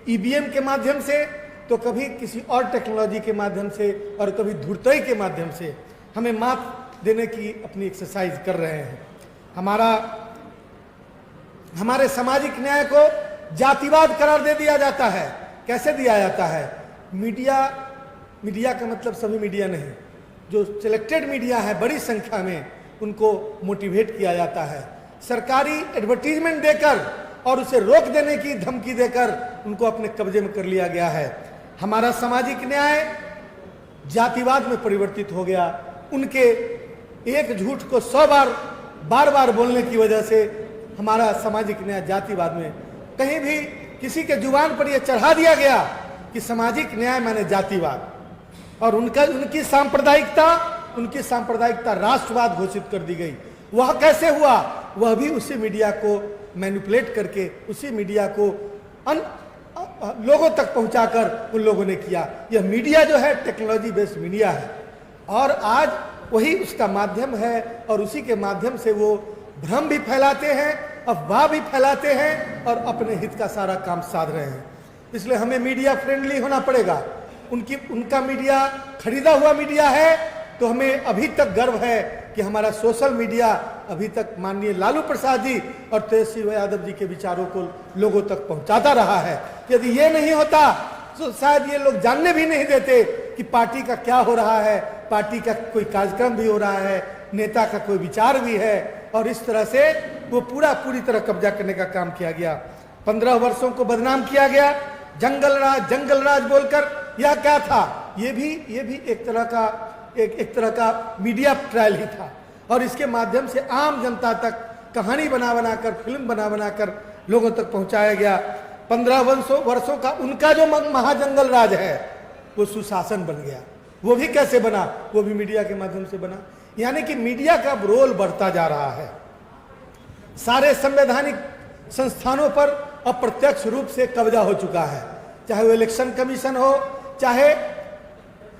ईवीएम के माध्यम से, तो कभी किसी और टेक्नोलॉजी के माध्यम से, और कभी धूर्तई के माध्यम से हमें मात देने की अपनी एक्सरसाइज कर रहे हैं। हमारे सामाजिक न्याय को जातिवाद करार दे दिया जाता है। कैसे दिया जाता है? मीडिया का मतलब सभी मीडिया नहीं, जो सिलेक्टेड मीडिया है बड़ी संख्या में, उनको मोटिवेट किया जाता है। सरकारी एडवर्टीजमेंट देकर और उसे रोक देने की धमकी देकर उनको अपने कब्जे में कर लिया गया है। हमारा सामाजिक न्याय जातिवाद में परिवर्तित हो गया। उनके एक झूठ को 100 बार बार बोलने की वजह से हमारा सामाजिक न्याय जातिवाद में, कहीं भी किसी के जुबान पर यह चढ़ा दिया गया कि सामाजिक न्याय माने जातिवाद, और उनकी सांप्रदायिकता राष्ट्रवाद घोषित कर दी गई। वह कैसे हुआ? वह भी उसी मीडिया को मैनिपुलेट करके, उसी मीडिया को लोगों तक पहुंचाकर उन लोगों ने किया। यह मीडिया जो है टेक्नोलॉजी बेस्ड मीडिया है, और आज वही उसका माध्यम है, और उसी के माध्यम से वो भ्रम भी फैलाते हैं, अफवाह भी फैलाते हैं, और अपने हित का सारा काम साध रहे हैं। इसलिए हमें मीडिया फ्रेंडली होना पड़ेगा। उनका मीडिया खरीदा हुआ मीडिया है, तो हमें अभी तक गर्व है कि हमारा सोशल मीडिया अभी तक माननीय लालू प्रसाद जी और तेजस्वी यादव जी के विचारों को लोगों तक पहुंचाता रहा है। यदि ये नहीं होता तो शायद ये लोग जानने भी नहीं देते कि पार्टी का क्या हो रहा है, पार्टी का कोई कार्यक्रम भी हो रहा है, नेता का कोई विचार भी है, और इस तरह से वो पूरी तरह कब्जा करने का काम किया गया। 15 वर्षों को बदनाम किया गया, जंगल राज बोलकर। यह क्या था? ये भी एक तरह का मीडिया ट्रायल ही था, और इसके माध्यम से आम जनता तक कहानी बनाकर, फिल्म बनाकर लोगों तक पहुंचाया गया। 15 वर्षों का उनका जो महाजंगल राज है वो सुशासन बन गया। वो भी कैसे बना? वो भी मीडिया के माध्यम से बना। यानी कि मीडिया का रोल बढ़ता जा रहा है। सारे संवैधानिक संस्थानों पर अप्रत्यक्ष रूप से कब्जा हो चुका है, चाहे वो इलेक्शन कमीशन हो, चाहे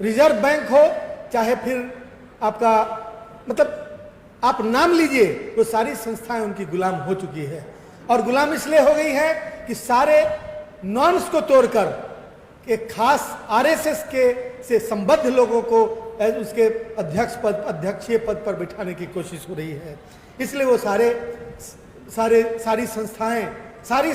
रिजर्व बैंक हो, चाहे फिर आपका आप नाम लीजिए, वो सारी संस्थाएं उनकी गुलाम हो चुकी है। और गुलाम इसलिए हो गई है कि सारे नॉर्म्स को तोड़कर एक खास आरएसएस से संबद्ध लोगों को उसके अध्यक्षीय पद पर बिठाने की कोशिश हो रही है। इसलिए वो सारी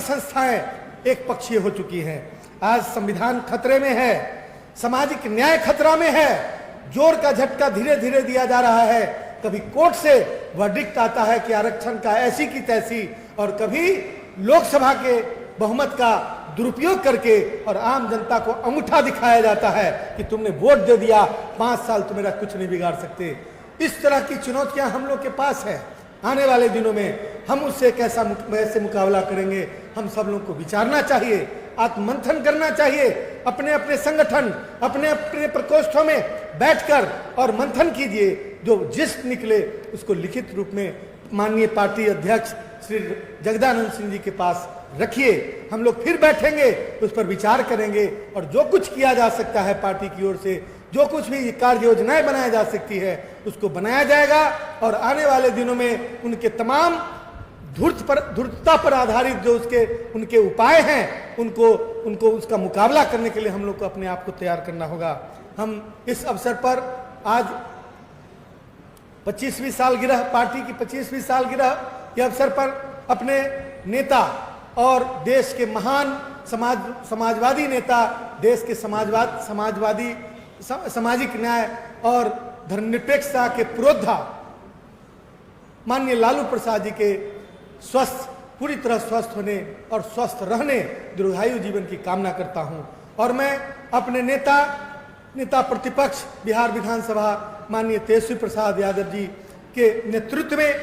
संस्थाएं एक पक्षीय हो चुकी हैं। आज संविधान खतरे में है, सामाजिक न्याय खतरा में है, जोर का झटका धीरे धीरे दिया जा रहा है। कभी कोर्ट से वर्डिक्ट आता है कि आरक्षण का ऐसी की तैसी, और कभी लोकसभा के बहुमत का दुरुपयोग करके और आम जनता को अंगूठा दिखाया जाता है कि तुमने वोट दे दिया, 5 साल तो मेरा कुछ नहीं बिगाड़ सकते। इस तरह की चुनौतियां हम लोग के पास है। आने वाले दिनों में हम उससे कैसे मुकाबला करेंगे, हम सब लोग को विचारना चाहिए, आत्ममंथन करना चाहिए। अपने अपने संगठन, अपने अपने प्रकोष्ठों में बैठकर और मंथन कीजिए। जो जिस निकले उसको लिखित रूप में माननीय पार्टी अध्यक्ष श्री जगदानंद सिंह जी के पास रखिए। हम लोग फिर बैठेंगे, उस पर विचार करेंगे, और जो कुछ किया जा सकता है पार्टी की ओर से, जो कुछ भी कार्य योजनाएं बनाई जा सकती है, उसको बनाया जाएगा। और आने वाले दिनों में उनके तमाम धूर्तता पर आधारित जो उनके उपाय हैं, उनको उसका मुकाबला करने के लिए हम लोग को अपने आप को तैयार करना होगा। हम इस अवसर पर आज 25वीं सालगिरह, पार्टी की 25वीं सालगिरह के अवसर पर अपने नेता और देश के महान समाजवादी नेता, देश के समाजवादी सामाजिक न्याय और धर्मनिरपेक्षता के पुरोधा माननीय लालू प्रसाद जी के पूरी तरह स्वस्थ होने और स्वस्थ रहने, दीर्घायु जीवन की कामना करता हूं। और मैं अपने नेता प्रतिपक्ष बिहार विधानसभा माननीय तेजस्वी प्रसाद यादव जी के नेतृत्व में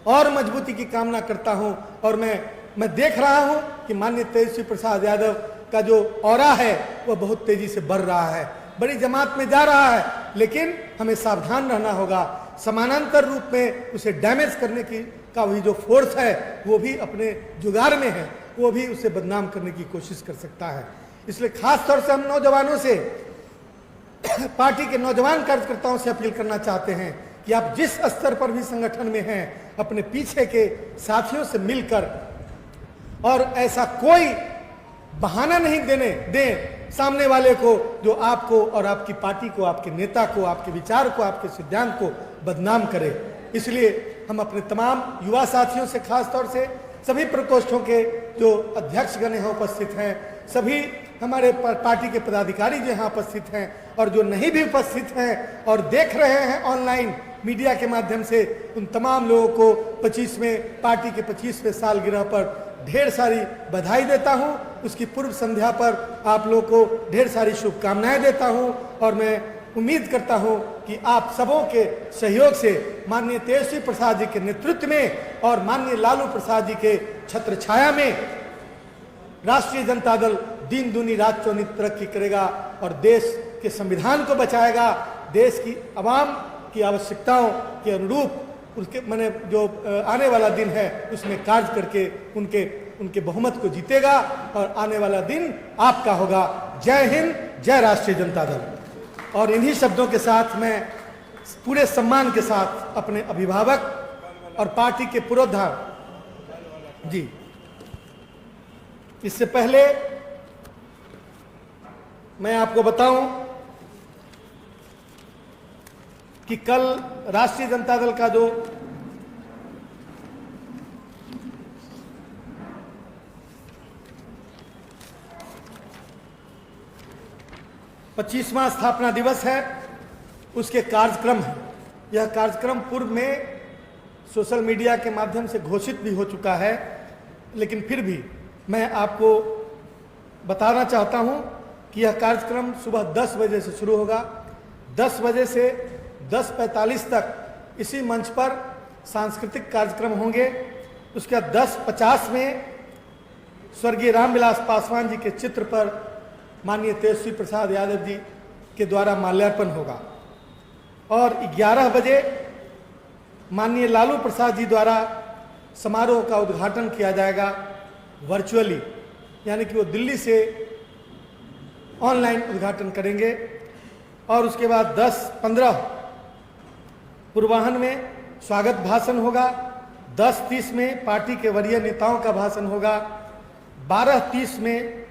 और मजबूती की कामना करता हूं। और मैं मैं देख रहा हूं कि माननीय तेजस्वी प्रसाद यादव का जो ऑरा है वह बहुत तेजी से बढ़ रहा है, बड़ी जमात में जा रहा है, लेकिन हमें सावधान रहना होगा। समानांतर रूप में उसे डैमेज करने की का भी जो फोर्स है वो भी अपने जुगाड़ में है, वो भी उसे बदनाम करने की कोशिश कर सकता है। इसलिए खास तौर से हम नौजवानों से, पार्टी के नौजवान कार्यकर्ताओं से अपील करना चाहते हैं कि आप जिस स्तर पर भी संगठन में हैं, अपने पीछे के साथियों से मिलकर और ऐसा कोई बहाना नहीं देने दें सामने वाले को जो आपको और आपकी पार्टी को, आपके नेता को, आपके विचार को, आपके सिद्धांत को बदनाम करे। इसलिए हम अपने तमाम युवा साथियों से, खास तौर से सभी प्रकोष्ठों के जो अध्यक्षगण यहाँ उपस्थित हैं, सभी हमारे पार्टी के पदाधिकारी जो यहाँ उपस्थित हैं और जो नहीं भी उपस्थित हैं और देख रहे हैं ऑनलाइन मीडिया के माध्यम से, उन तमाम लोगों को 25वें पार्टी के 25वें सालगिरह पर ढेर सारी बधाई देता हूं। उसकी पूर्व संध्या पर आप लोगों को ढेर सारी शुभकामनाएं देता हूं और मैं उम्मीद करता हूं कि आप सबों के सहयोग से माननीय तेजस्वी प्रसाद जी के नेतृत्व में और माननीय लालू प्रसाद जी के छत्र छाया में राष्ट्रीय जनता दल दिन दूनी रात चौनी तरक्की करेगा और देश के संविधान को बचाएगा, देश की आवाम की आवश्यकताओं के अनुरूप उसके मैंने जो आने वाला दिन है उसमें कार्य करके उनके बहुमत को जीतेगा और आने वाला दिन आपका होगा। जय हिंद, जय राष्ट्रीय जनता दल। और इन्हीं शब्दों के साथ मैं पूरे सम्मान के साथ अपने अभिभावक और पार्टी के पुरोधार जी, इससे पहले मैं आपको बताऊं कि कल राष्ट्रीय जनता दल का जो पच्चीसवां स्थापना दिवस है, उसके कार्यक्रम है। यह कार्यक्रम पूर्व में सोशल मीडिया के माध्यम से घोषित भी हो चुका है, लेकिन फिर भी मैं आपको बताना चाहता हूं कि यह कार्यक्रम सुबह 10 बजे से शुरू होगा। 10 बजे से 10:45 तक इसी मंच पर सांस्कृतिक कार्यक्रम होंगे। उसके बाद 10:50 में स्वर्गीय रामविलास पासवान जी के चित्र पर माननीय तेजस्वी प्रसाद यादव जी के द्वारा माल्यार्पण होगा और 11 बजे माननीय लालू प्रसाद जी द्वारा समारोह का उद्घाटन किया जाएगा वर्चुअली, यानी कि वो दिल्ली से ऑनलाइन उद्घाटन करेंगे। और उसके बाद 10:15 पूर्वाह्न में स्वागत भाषण होगा। 10:30 में पार्टी के वरीय नेताओं का भाषण होगा। 12:30 में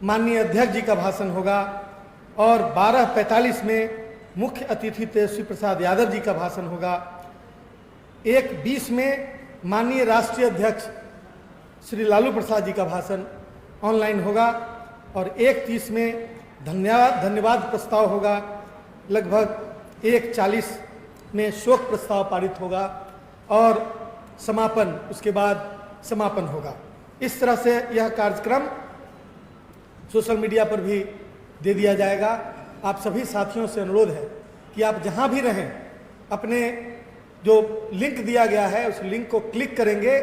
माननीय अध्यक्ष जी का भाषण होगा और 12:45 में मुख्य अतिथि तेजस्वी प्रसाद यादव जी का भाषण होगा। 1:20 में माननीय राष्ट्रीय अध्यक्ष श्री लालू प्रसाद जी का भाषण ऑनलाइन होगा और 1:30 में धन्यवाद प्रस्ताव होगा। लगभग 1:40 में शोक प्रस्ताव पारित होगा और समापन, उसके बाद समापन होगा। इस तरह से यह कार्यक्रम सोशल मीडिया पर भी दे दिया जाएगा। आप सभी साथियों से अनुरोध है कि आप जहां भी रहें, अपने जो लिंक दिया गया है उस लिंक को क्लिक करेंगे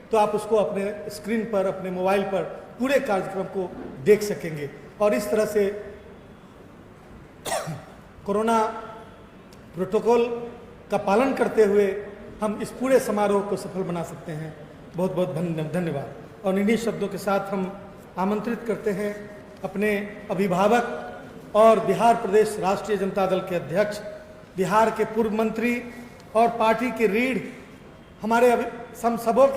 तो आप उसको अपने स्क्रीन पर, अपने मोबाइल पर पूरे कार्यक्रम को देख सकेंगे और इस तरह से कोरोना प्रोटोकॉल का पालन करते हुए हम इस पूरे समारोह को सफल बना सकते हैं। बहुत बहुत धन्यवाद। और इन्हीं शब्दों के साथ हम आमंत्रित करते हैं अपने अभिभावक और बिहार प्रदेश राष्ट्रीय जनता दल के अध्यक्ष, बिहार के पूर्व मंत्री और पार्टी के रीढ़, हमारे हम सबों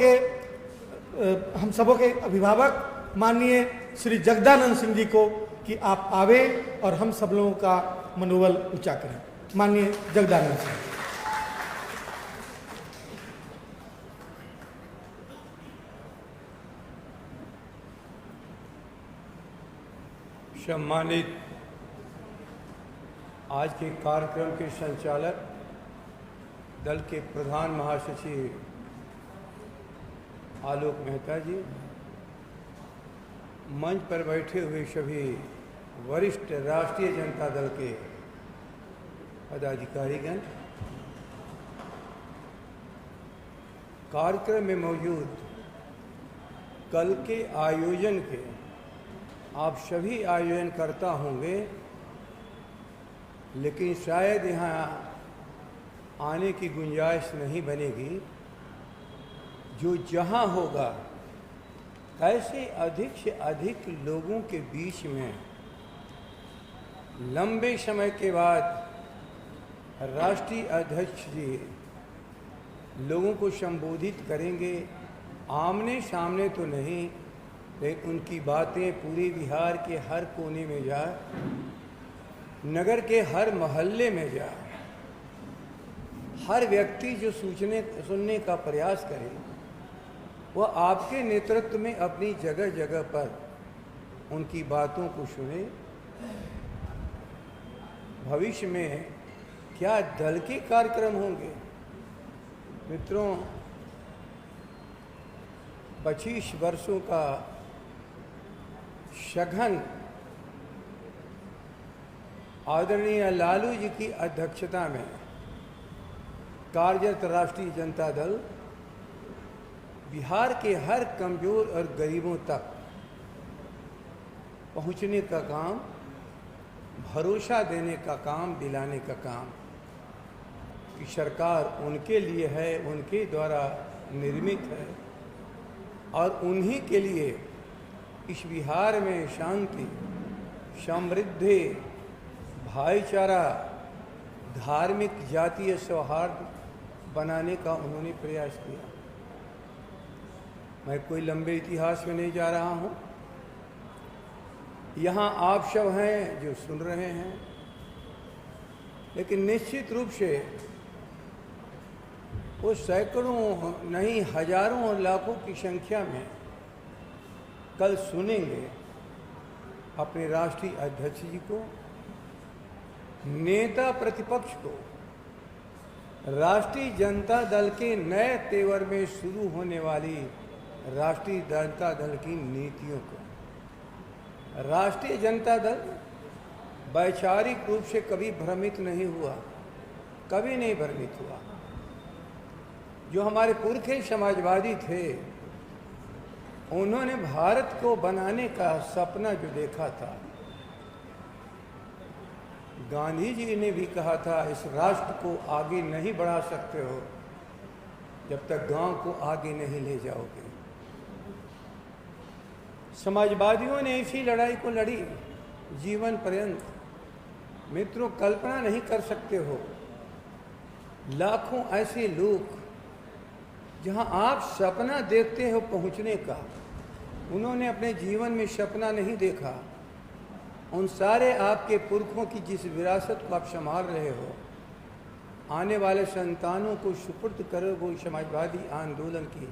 के अभिभावक माननीय श्री जगदानंद सिंह जी को कि आप आवे और हम सब लोगों का मनोबल ऊंचा करें। माननीय जगदानंद सिंह। सम्मानित आज के कार्यक्रम के संचालक, दल के प्रधान महासचिव आलोक मेहता जी, मंच पर बैठे हुए सभी वरिष्ठ राष्ट्रीय जनता दल के पदाधिकारीगण, कार्यक्रम में मौजूद कल के आयोजन के आप सभी आयोजन करता होंगे, लेकिन शायद यहाँ आने की गुंजाइश नहीं बनेगी। जो जहाँ होगा ऐसे अधिक से अधिक लोगों के बीच में लंबे समय के बाद राष्ट्रीय अध्यक्ष जी लोगों को संबोधित करेंगे। आमने सामने तो नहीं, लेकिन उनकी बातें पूरे बिहार के हर कोने में जाए, नगर के हर मोहल्ले में जाए। हर व्यक्ति जो सुनने का प्रयास करे वह आपके नेतृत्व में अपनी जगह जगह पर उनकी बातों को सुने। भविष्य में क्या दल के कार्यक्रम होंगे? मित्रों, 25 वर्षों का सघन आदरणीय लालू जी की अध्यक्षता में कार्यरत राष्ट्रीय जनता दल बिहार के हर कमजोर और गरीबों तक पहुंचने का काम, भरोसा देने का काम, दिलाने का काम कि सरकार उनके लिए है, उनके द्वारा निर्मित है और उन्हीं के लिए इस बिहार में शांति, समृद्धि, भाईचारा, धार्मिक जातीय सौहार्द बनाने का उन्होंने प्रयास किया। मैं कोई लंबे इतिहास में नहीं जा रहा हूँ। यहाँ आप सब हैं जो सुन रहे हैं, लेकिन निश्चित रूप से वो सैकड़ों नहीं हजारों और लाखों की संख्या में कल सुनेंगे अपने राष्ट्रीय अध्यक्ष जी को, नेता प्रतिपक्ष को, राष्ट्रीय जनता दल के नए तेवर में शुरू होने वाली राष्ट्रीय जनता दल की नीतियों को। राष्ट्रीय जनता दल वैचारिक रूप से कभी भ्रमित नहीं हुआ, कभी नहीं भ्रमित हुआ। जो हमारे पुरखे समाजवादी थे, उन्होंने भारत को बनाने का सपना जो देखा था, गांधी जी ने भी कहा था इस राष्ट्र को आगे नहीं बढ़ा सकते हो जब तक गांव को आगे नहीं ले जाओगे। समाजवादियों ने इसी लड़ाई को लड़ी जीवन पर्यंत। मित्रों, कल्पना नहीं कर सकते हो, लाखों ऐसे लोग जहां आप सपना देखते हो पहुंचने का, उन्होंने अपने जीवन में सपना नहीं देखा। उन सारे आपके पुरखों की जिस विरासत को आप संभाल रहे हो, आने वाले संतानों को सुपुर्द करोगे, समाजवादी आंदोलन की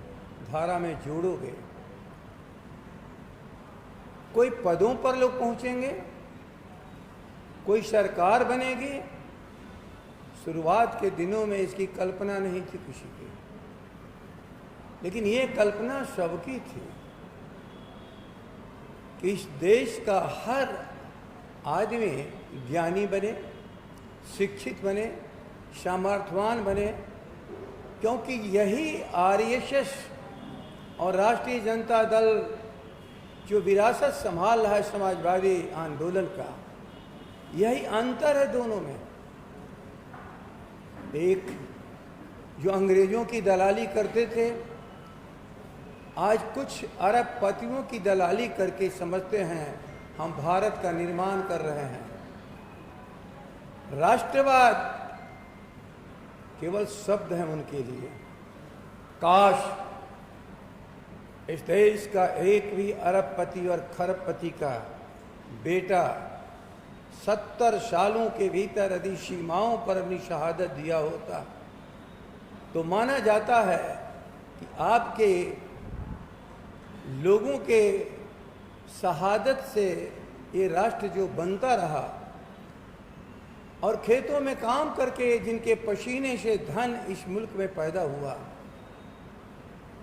धारा में जोड़ोगे। कोई पदों पर लोग पहुंचेंगे, कोई सरकार बनेगी। शुरुआत के दिनों में इसकी कल्पना नहीं थी किसी की, लेकिन ये कल्पना सबकी थी कि इस देश का हर आदमी ज्ञानी बने, शिक्षित बने, सामर्थ्यवान बने, क्योंकि यही आरएसएस और राष्ट्रीय जनता दल जो विरासत संभाल रहा है समाजवादी आंदोलन का, यही अंतर है दोनों में। एक जो अंग्रेजों की दलाली करते थे, आज कुछ अरबपतियों की दलाली करके समझते हैं हम भारत का निर्माण कर रहे हैं। राष्ट्रवाद केवल शब्द है उनके लिए। काश इस देश का एक भी अरबपति और खरबपति का बेटा 70 सालों के भीतर यदि सीमाओं पर अपनी शहादत दिया होता तो माना जाता है कि आपके लोगों के शहादत से ये राष्ट्र जो बनता रहा और खेतों में काम करके जिनके पसीने से धन इस मुल्क में पैदा हुआ,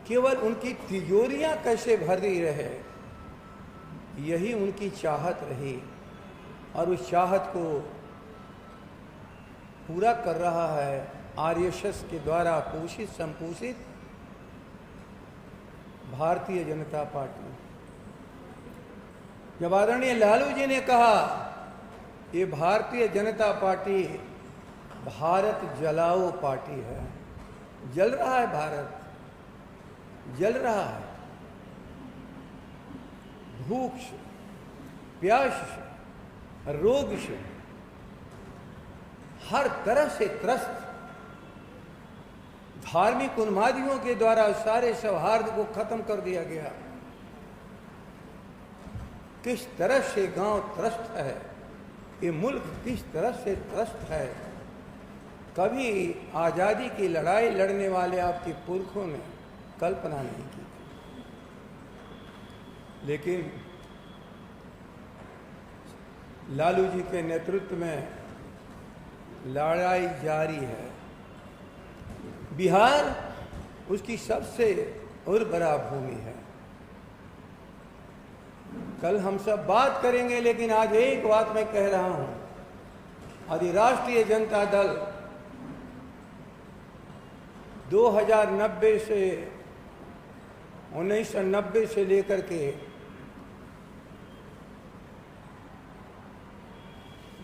केवल उनकी तिजोरियां कैसे भरी रहे, यही उनकी चाहत रही। और उस चाहत को पूरा कर रहा है आरएसएस के द्वारा पोषित संपोषित भारतीय जनता पार्टी। जब आदरणीय लालू जी ने कहा ये भारतीय जनता पार्टी भारत जलाओ पार्टी है, जल रहा है भारत, जल रहा है, भूख से, प्यास से, रोग से, हर तरह से त्रस्त, धार्मिक उन्मादियों के द्वारा सारे सौहार्द को खत्म कर दिया गया। किस तरह से गांव त्रस्त है, ये मुल्क किस तरह से त्रस्त है, कभी आजादी की लड़ाई लड़ने वाले आपके पुरखों ने कल्पना नहीं की। लेकिन लालू जी के नेतृत्व में लड़ाई जारी है। बिहार उसकी सबसे उर्वरा भूमि है। कल हम सब बात करेंगे, लेकिन आज एक बात मैं कह रहा हूं, यदि राष्ट्रीय जनता दल 1990 से लेकर के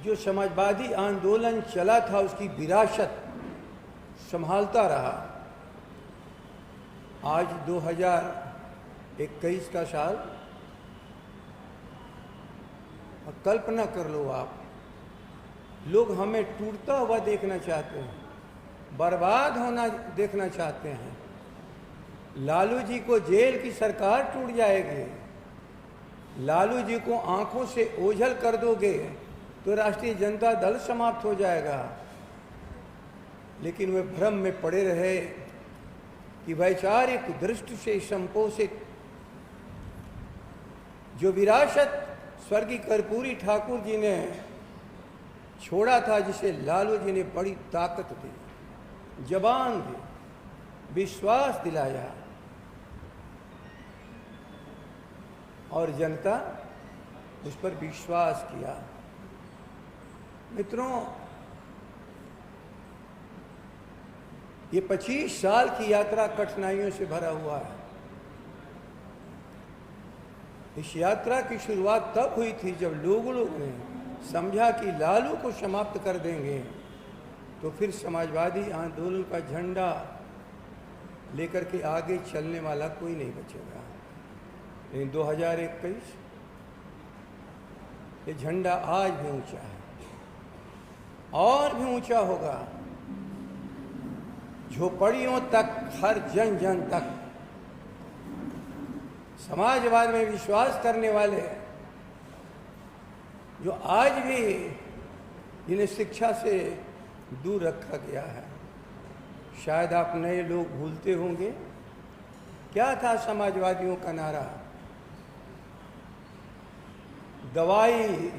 जो समाजवादी आंदोलन चला था उसकी विरासत संभालता रहा। आज 2021 का साल, और कल्पना कर लो आप, लोग हमें टूटता हुआ देखना चाहते हैं, बर्बाद होना देखना चाहते हैं। लालू जी को जेल की सरकार टूट जाएगी, लालू जी को आंखों से ओझल कर दोगे तो राष्ट्रीय जनता दल समाप्त हो जाएगा। लेकिन वे भ्रम में पड़े रहे कि वैचारिक दृष्टि से संपोषित जो विरासत स्वर्गीय कर्पूरी ठाकुर जी ने छोड़ा था, जिसे लालू जी ने बड़ी ताकत दी, जबान दी, विश्वास दिलाया, और जनता उस पर विश्वास किया। मित्रों, ये 25 साल की यात्रा कठिनाइयों से भरा हुआ है। इस यात्रा की शुरुआत तब हुई थी जब लोगों ने समझा कि लालू को समाप्त कर देंगे तो फिर समाजवादी आंदोलन का झंडा लेकर के आगे चलने वाला कोई नहीं बचेगा। लेकिन 2021 ये झंडा आज भी ऊंचा है और भी ऊंचा होगा। झोपड़ियों तक, हर जन जन तक समाजवाद में विश्वास करने वाले, जो आज भी जिन्हें शिक्षा से दूर रखा गया है। शायद आप नए लोग भूलते होंगे, क्या था समाजवादियों का नारा? दवाई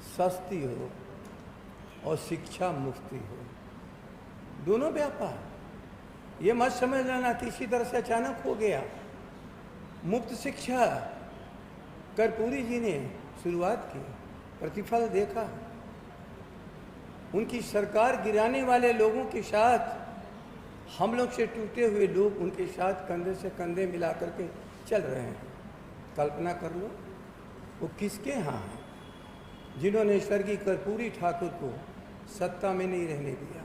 सस्ती हो और शिक्षा मुफ्ती हो, दोनों व्यापार। ये मत समझ लेना किसी तरह से अचानक हो गया। मुफ्त शिक्षा कर्पूरी जी ने शुरुआत की, प्रतिफल देखा। उनकी सरकार गिराने वाले लोगों के साथ हम लोग से टूटे हुए लोग उनके साथ कंधे से कंधे मिला करके चल रहे हैं। कल्पना कर लो वो किसके यहाँ हैं जिन्होंने स्वर्गीय कर्पूरी ठाकुर को सत्ता में नहीं रहने दिया,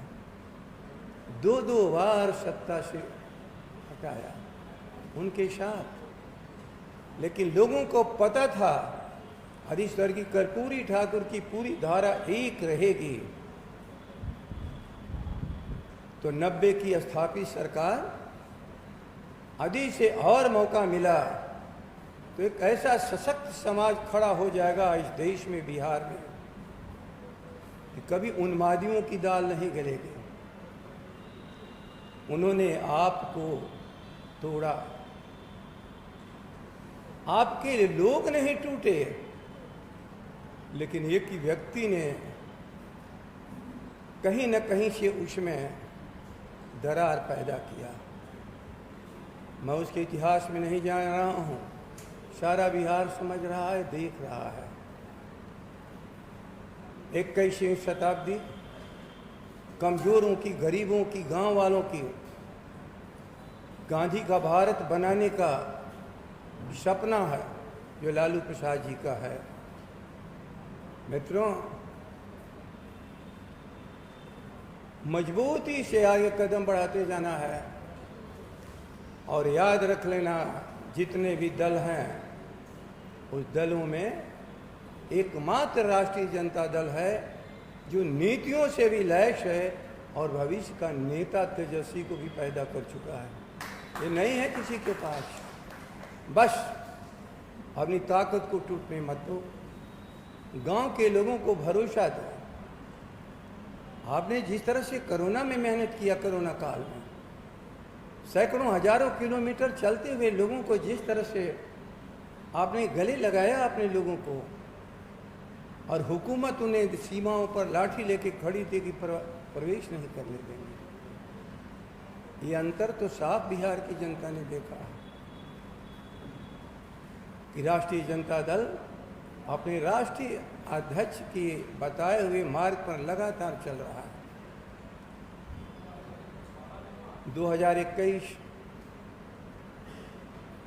2-2 बार सत्ता से हटाया उनके साथ। लेकिन लोगों को पता था यदि स्वर्गीय कर्पूरी ठाकुर की पूरी धारा एक रहेगी तो 90 की स्थापित सरकार यदि से और मौका मिला तो एक ऐसा सशक्त समाज खड़ा हो जाएगा इस देश में, बिहार में, कि कभी उन्मादियों की दाल नहीं गलेगी। उन्होंने आपको तोड़ा, आपके लोग नहीं टूटे, लेकिन एक ही व्यक्ति ने कहीं न कहीं से उसमें दरार पैदा किया। मैं उसके इतिहास में नहीं जा रहा हूँ, सारा बिहार समझ रहा है, देख रहा है। 21वीं शताब्दी कमजोरों की, गरीबों की, गांव वालों की गांधी का भारत बनाने का सपना है जो लालू प्रसाद जी का है। मित्रों, मजबूती से आगे कदम बढ़ाते जाना है और याद रख लेना, जितने भी दल हैं उस दलों में एकमात्र राष्ट्रीय जनता दल है जो नीतियों से भी लैस है और भविष्य का नेता तेजस्वी को भी पैदा कर चुका है। ये नहीं है किसी के पास। बस अपनी ताकत को टूटने मत दो, गांव के लोगों को भरोसा दो। आपने जिस तरह से कोरोना में मेहनत किया, कोरोना काल में सैकड़ों हजारों किलोमीटर चलते हुए लोगों को जिस तरह से आपने गले लगाया अपने लोगों को, और हुकूमत उन्हें सीमाओं पर लाठी लेके खड़ी थी कि प्रवेश नहीं करने देंगे। ये अंतर तो साफ बिहार की जनता ने देखा कि राष्ट्रीय जनता दल अपने राष्ट्रीय अध्यक्ष के बताए हुए मार्ग पर लगातार चल रहा है। 2021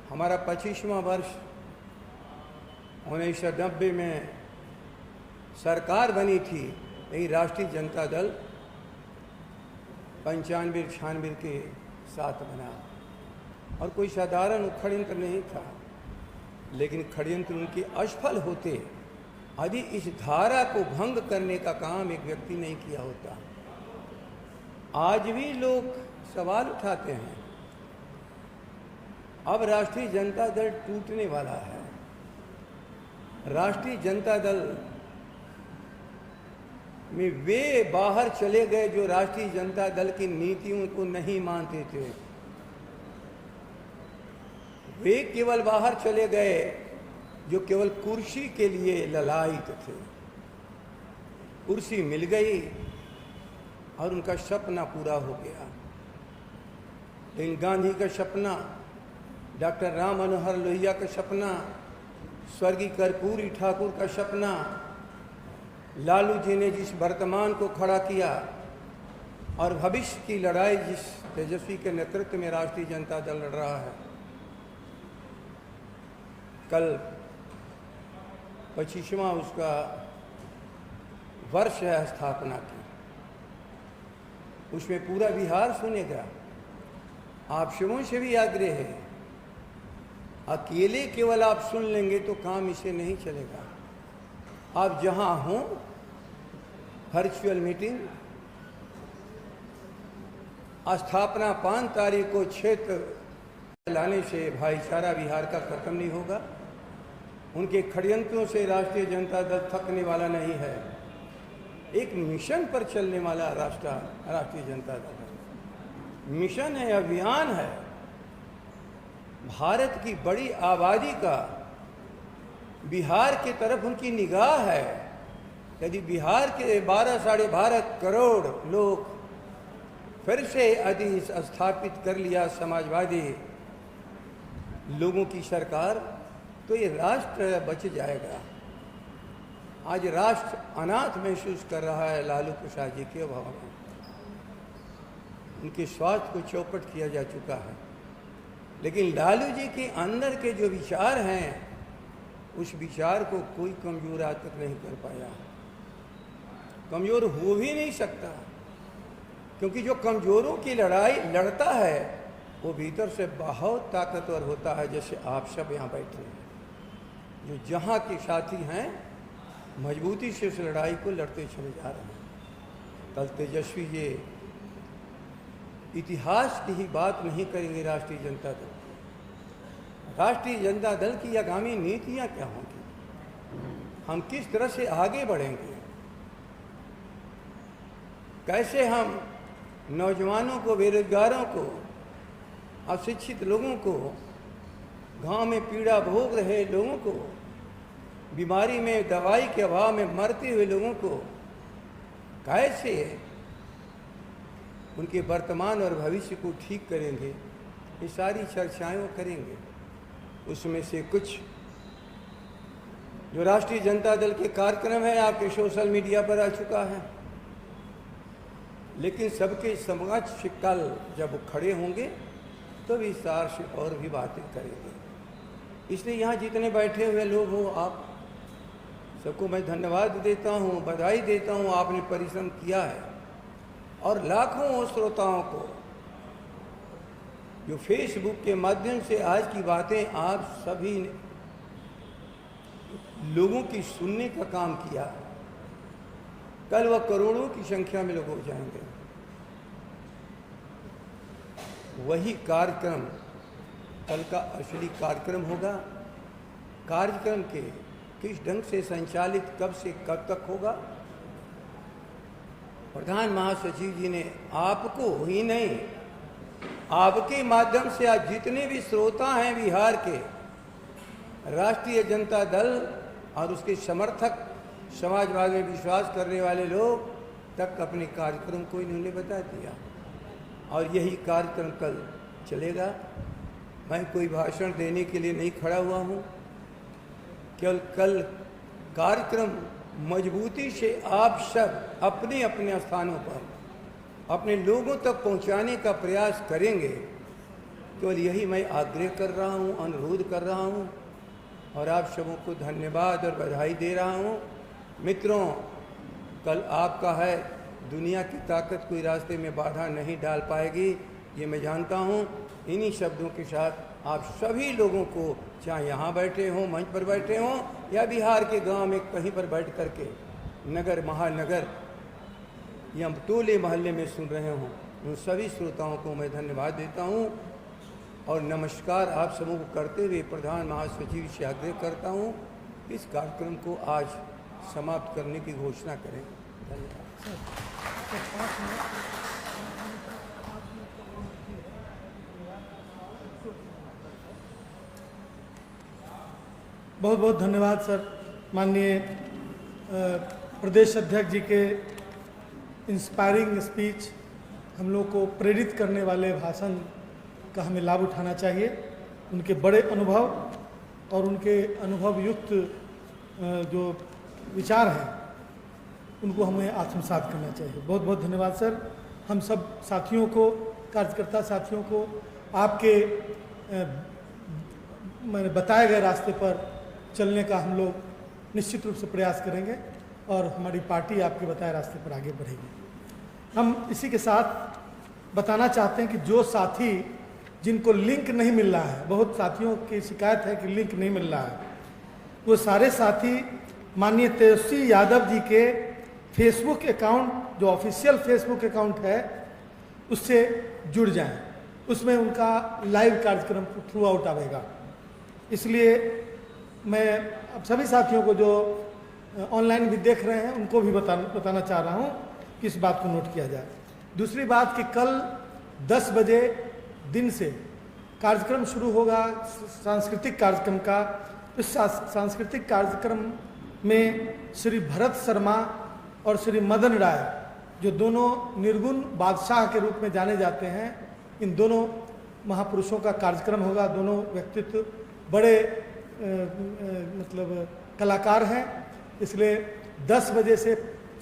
हमारा 25वां वर्ष। 1990 में सरकार बनी थी, यही राष्ट्रीय जनता दल 95-96 के साथ बना, और कोई साधारण षड्यंत्र नहीं था। लेकिन षड्यंत्र उनके असफल होते यदि इस धारा को भंग करने का काम एक व्यक्ति नहीं किया होता। आज भी लोग सवाल उठाते हैं, अब राष्ट्रीय जनता दल टूटने वाला है। राष्ट्रीय जनता दल में वे बाहर चले गए जो राष्ट्रीय जनता दल की नीतियों को नहीं मानते थे। वे केवल बाहर चले गए जो केवल कुर्सी के लिए ललायित थे। कुर्सी मिल गई और उनका सपना पूरा हो गया। लेकिन गांधी का सपना, डॉक्टर राम मनोहर लोहिया का सपना, स्वर्गीय कर्पूरी ठाकुर का सपना, लालू जी ने जिस वर्तमान को खड़ा किया और भविष्य की लड़ाई जिस तेजस्वी के नेतृत्व में राष्ट्रीय जनता दल लड़ रहा है, कल 25वां उसका वर्ष है स्थापना की। उसमें पूरा बिहार सुनेगा। आप सबों से भी आग्रह है, अकेले केवल आप सुन लेंगे तो काम इसे नहीं चलेगा। आप जहां हों, वर्चुअल मीटिंग स्थापना 5 तारीख को क्षेत्र लाने से भाईचारा बिहार का खत्म नहीं होगा। उनके षड्यंत्रों से राष्ट्रीय जनता दल थकने वाला नहीं है। एक मिशन पर चलने वाला राष्ट्रीय जनता दल है। मिशन है, अभियान है। भारत की बड़ी आबादी का बिहार की तरफ उनकी निगाह है। यदि बिहार के 12-12.5 करोड़ लोग फिर से यदि स्थापित कर लिया समाजवादी लोगों की सरकार, तो ये राष्ट्र बच जाएगा। आज राष्ट्र अनाथ महसूस कर रहा है लालू प्रसाद जी के अभाव में। उनके स्वास्थ्य को चौपट किया जा चुका है। लेकिन लालू जी के अंदर के जो विचार हैं, उस विचार को कोई कमजोर आज तक नहीं कर पाया। कमजोर हो भी नहीं सकता, क्योंकि जो कमजोरों की लड़ाई लड़ता है वो भीतर से बहुत ताकतवर होता है। जैसे आप सब यहाँ बैठे हैं, जो जहाँ के साथी हैं, मजबूती से उस लड़ाई को लड़ते चले जा रहे हैं। कल तेजस्वी ये इतिहास की ही बात नहीं करेंगे राष्ट्रीय जनता दल। राष्ट्रीय जनता दल की आगामी नीतियाँ क्या होंगी, हम किस तरह से आगे बढ़ेंगे, कैसे हम नौजवानों को, बेरोजगारों को, अशिक्षित लोगों को, गांव में पीड़ा भोग रहे लोगों को, बीमारी में दवाई के अभाव में मरते हुए लोगों को कैसे उनके वर्तमान और भविष्य को ठीक करेंगे, ये सारी चर्चाएं वो करेंगे। उसमें से कुछ जो राष्ट्रीय जनता दल के कार्यक्रम है आपके सोशल मीडिया पर आ चुका है। लेकिन सबके समक्ष कल जब खड़े होंगे तो विस्तार से और भी बातें करेंगे। इसलिए यहाँ जितने बैठे हुए लोग हो, आप सबको मैं धन्यवाद देता हूँ, बधाई देता हूँ, आपने परिश्रम किया है। और लाखों श्रोताओं को जो फेसबुक के माध्यम से आज की बातें आप सभी लोगों की सुनने का काम किया, कल वह करोड़ों की संख्या में लोग हो जाएंगे। वही कार्यक्रम कल का असली कार्यक्रम होगा। कार्यक्रम के किस ढंग से संचालित, कब से कब तक होगा, प्रधान महासचिव जी ने आपको ही नहीं, आपके माध्यम से आज जितने भी श्रोता हैं बिहार के, राष्ट्रीय जनता दल और उसके समर्थक, समाजवाद में विश्वास करने वाले लोग तक अपने कार्यक्रम को इन्होंने बता दिया। और यही कार्यक्रम कल चलेगा। मैं कोई भाषण देने के लिए नहीं खड़ा हुआ हूँ, केवल कल कार्यक्रम मजबूती से आप सब अपने अपने स्थानों पर अपने लोगों तक पहुंचाने का प्रयास करेंगे। केवल यही मैं आग्रह कर रहा हूं, अनुरोध कर रहा हूं और आप सबों को धन्यवाद और बधाई दे रहा हूं। मित्रों, कल आपका है, दुनिया की ताकत कोई रास्ते में बाधा नहीं डाल पाएगी, ये मैं जानता हूं। इन्हीं शब्दों के साथ आप सभी लोगों को, चाहे यहाँ बैठे हों, मंच पर बैठे हों या बिहार के गांव में कहीं पर बैठ करके नगर, महानगर या टोले मोहल्ले में सुन रहे हों, उन सभी श्रोताओं को मैं धन्यवाद देता हूं और नमस्कार आप सबों को करते हुए प्रधान महासचिव से आग्रह करता हूं, इस कार्यक्रम को आज समाप्त करने की घोषणा करें। धन्यवाद। बहुत बहुत धन्यवाद सर। माननीय प्रदेश अध्यक्ष जी के इंस्पायरिंग स्पीच, हम लोग को प्रेरित करने वाले भाषण का हमें लाभ उठाना चाहिए। उनके बड़े अनुभव और उनके अनुभव युक्त जो विचार हैं उनको हमें आत्मसात करना चाहिए। बहुत बहुत धन्यवाद सर। हम सब साथियों को, कार्यकर्ता साथियों को आपके मैंने बताए गए रास्ते पर चलने का हम लोग निश्चित रूप से प्रयास करेंगे और हमारी पार्टी आपके बताए रास्ते पर आगे बढ़ेगी। हम इसी के साथ बताना चाहते हैं कि जो साथी जिनको लिंक नहीं मिल रहा है, बहुत साथियों की शिकायत है कि लिंक नहीं मिल रहा है, वो सारे साथी माननीय तेजस्वी यादव जी के फेसबुक अकाउंट, जो ऑफिशियल फेसबुक अकाउंट है, उससे जुड़ जाएं। उसमें उनका लाइव कार्यक्रम थ्रू आउट आएगा। इसलिए मैं अब सभी साथियों को जो ऑनलाइन भी देख रहे हैं उनको भी बताना चाह रहा हूं कि इस बात को नोट किया जाए। दूसरी बात कि कल 10 बजे दिन से कार्यक्रम शुरू होगा सांस्कृतिक कार्यक्रम का। इस सांस्कृतिक कार्यक्रम में श्री भरत शर्मा और श्री मदन राय, जो दोनों निर्गुण बादशाह के रूप में जाने जाते हैं, इन दोनों महापुरुषों का कार्यक्रम होगा। दोनों व्यक्तित्व बड़े मतलब कलाकार हैं, इसलिए 10 बजे से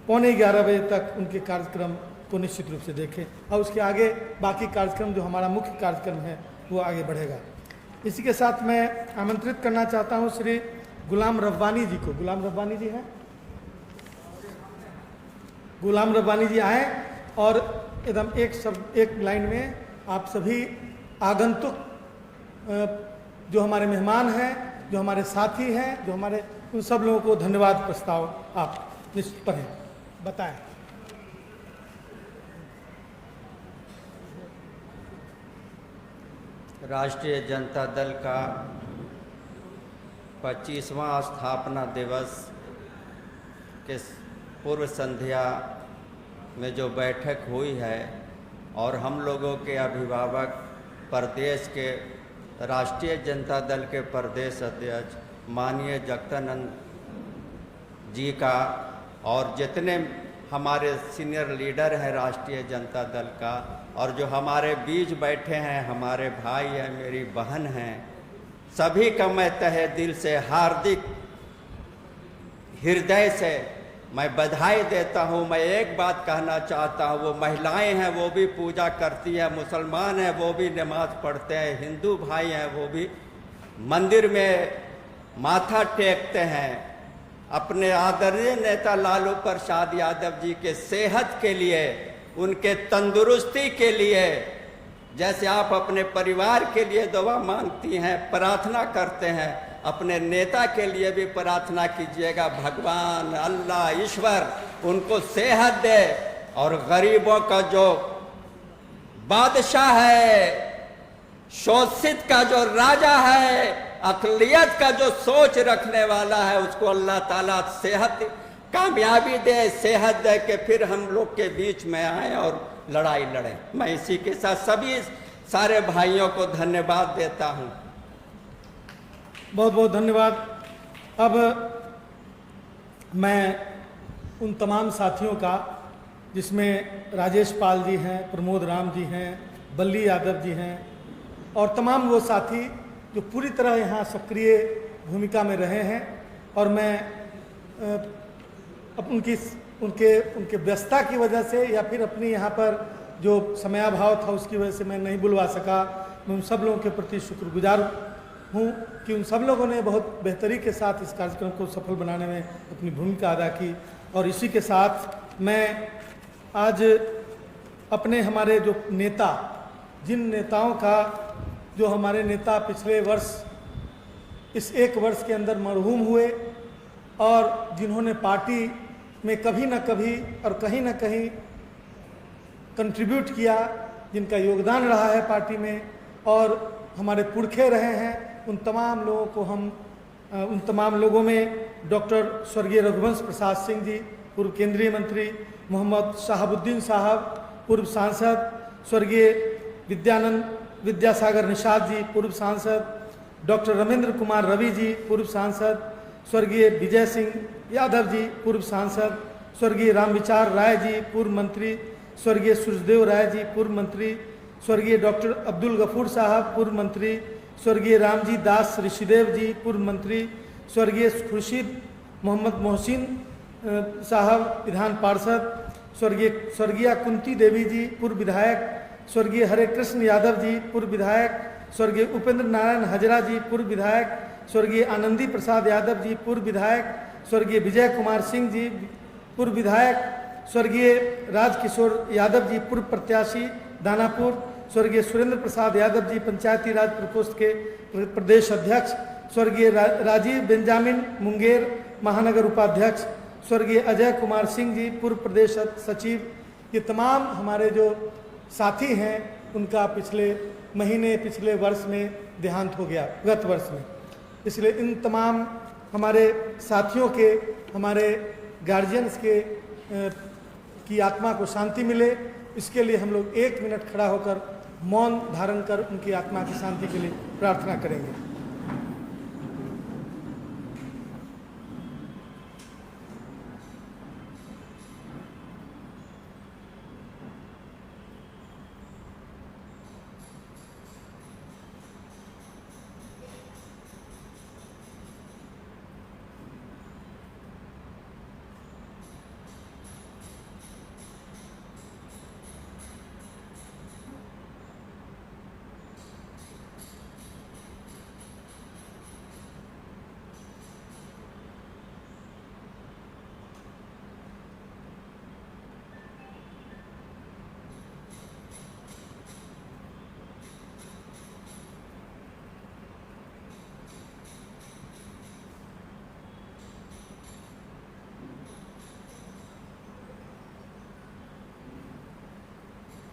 पौने 11 बजे तक उनके कार्यक्रम को निश्चित रूप से देखें और उसके आगे बाकी कार्यक्रम जो हमारा मुख्य कार्यक्रम है वो आगे बढ़ेगा। इसी के साथ मैं आमंत्रित करना चाहता हूं श्री गुलाम रब्बानी जी को। गुलाम रब्बानी जी हैं, गुलाम रब्बानी जी आए और एकदम एक लाइन में आप सभी आगंतुक जो हमारे मेहमान हैं, जो हमारे साथी हैं, जो हमारे, उन सब लोगों को धन्यवाद प्रस्ताव आप निश्चित पढ़ें, बताएं। राष्ट्रीय जनता दल का 25वां स्थापना दिवस के पूर्व संध्या में जो बैठक हुई है और हम लोगों के अभिभावक प्रदेश के राष्ट्रीय जनता दल के प्रदेश अध्यक्ष माननीय जगदानंद जी का और जितने हमारे सीनियर लीडर हैं राष्ट्रीय जनता दल का और जो हमारे बीच बैठे हैं, हमारे भाई हैं, मेरी बहन हैं, सभी का मैं तहे दिल से हार्दिक हृदय से मैं बधाई देता हूं। मैं एक बात कहना चाहता हूं, वो महिलाएं हैं वो भी पूजा करती हैं, मुसलमान हैं वो भी नमाज पढ़ते हैं, हिंदू भाई हैं वो भी मंदिर में माथा टेकते हैं अपने आदरणीय नेता लालू प्रसाद यादव जी के सेहत के लिए, उनके तंदुरुस्ती के लिए। जैसे आप अपने परिवार के लिए दुआ मांगती हैं, प्रार्थना करते हैं, अपने नेता के लिए भी प्रार्थना कीजिएगा। भगवान अल्लाह ईश्वर उनको सेहत दे और गरीबों का जो बादशाह है, शोषित का जो राजा है, अक़लियत का जो सोच रखने वाला है, उसको अल्लाह ताला सेहत कामयाबी दे, सेहत दे के फिर हम लोग के बीच में आए और लड़ाई लड़े। मैं इसी के साथ सभी सारे भाइयों को धन्यवाद देता हूं। बहुत बहुत धन्यवाद। अब मैं उन तमाम साथियों का, जिसमें राजेश पाल जी हैं, प्रमोद राम जी हैं, बल्ली यादव जी हैं और तमाम वो साथी जो पूरी तरह यहाँ सक्रिय भूमिका में रहे हैं, और मैं उनके व्यस्तता की वजह से या फिर अपनी यहाँ पर जो समयाभाव था उसकी वजह से मैं नहीं बुलवा सका। मैं उन सब लोगों के प्रति शुक्रगुजार हूँ कि उन सब लोगों ने बहुत बेहतरी के साथ इस कार्यक्रम को सफल बनाने में अपनी भूमिका अदा की। और इसी के साथ मैं आज अपने हमारे जो नेता, जिन नेताओं का, जो हमारे नेता पिछले वर्ष इस एक वर्ष के अंदर मरहूम हुए और जिन्होंने पार्टी में कभी न कभी और कहीं न कहीं कंट्रीब्यूट किया, जिनका योगदान रहा है पार्टी में और हमारे पुरखे रहे हैं, उन तमाम लोगों को उन तमाम लोगों में डॉक्टर स्वर्गीय रघुवंश प्रसाद सिंह जी, पूर्व केंद्रीय मंत्री, मोहम्मद शहाबुद्दीन साहब, पूर्व सांसद, स्वर्गीय विद्यासागर निषाद जी, पूर्व सांसद, डॉक्टर रमेंद्र कुमार रवि जी, पूर्व सांसद, स्वर्गीय विजय सिंह यादव जी, पूर्व सांसद, स्वर्गीय रामविचार राय जी, पूर्व मंत्री, स्वर्गीय सूर्यदेव राय जी, पूर्व मंत्री, स्वर्गीय डॉक्टर अब्दुल गफूर साहब, पूर्व मंत्री, स्वर्गीय रामजी दास ऋषिदेव जी, पूर्व मंत्री, स्वर्गीय खुर्शीद मोहम्मद मोहसिन साहब, विधान पार्षद, स्वर्गीय कुंती देवी जी, पूर्व विधायक, स्वर्गीय हरे कृष्ण यादव जी, पूर्व विधायक, स्वर्गीय उपेंद्र नारायण हजरा जी, पूर्व विधायक, स्वर्गीय आनंदी प्रसाद यादव जी, पूर्व विधायक, स्वर्गीय विजय कुमार सिंह जी, पूर्व विधायक, स्वर्गीय राजकिशोर यादव जी, पूर्व प्रत्याशी दानापुर, स्वर्गीय सुरेंद्र प्रसाद यादव जी, पंचायती राज प्रकोष्ठ के प्रदेश अध्यक्ष, स्वर्गीय राजीव बेंजामिन मुंगेर महानगर उपाध्यक्ष, स्वर्गीय अजय कुमार सिंह जी, पूर्व प्रदेश सचिव, ये तमाम हमारे जो साथी हैं उनका पिछले वर्ष में देहांत हो गया, गत वर्ष में। इसलिए इन तमाम हमारे साथियों के, हमारे गार्जियंस के की आत्मा को शांति मिले, इसके लिए हम लोग 1 मिनट खड़ा होकर मौन धारण कर उनकी आत्मा की शांति के लिए प्रार्थना करेंगे।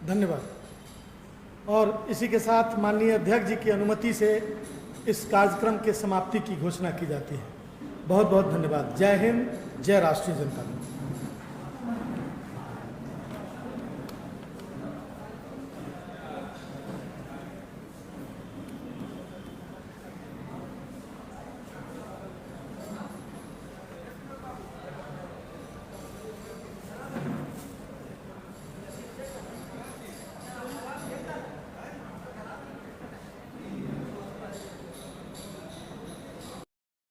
धन्यवाद। और इसी के साथ माननीय अध्यक्ष जी की अनुमति से इस कार्यक्रम के समाप्ति की घोषणा की जाती है। बहुत बहुत धन्यवाद। जय हिंद, जय राष्ट्रीय जनता दल।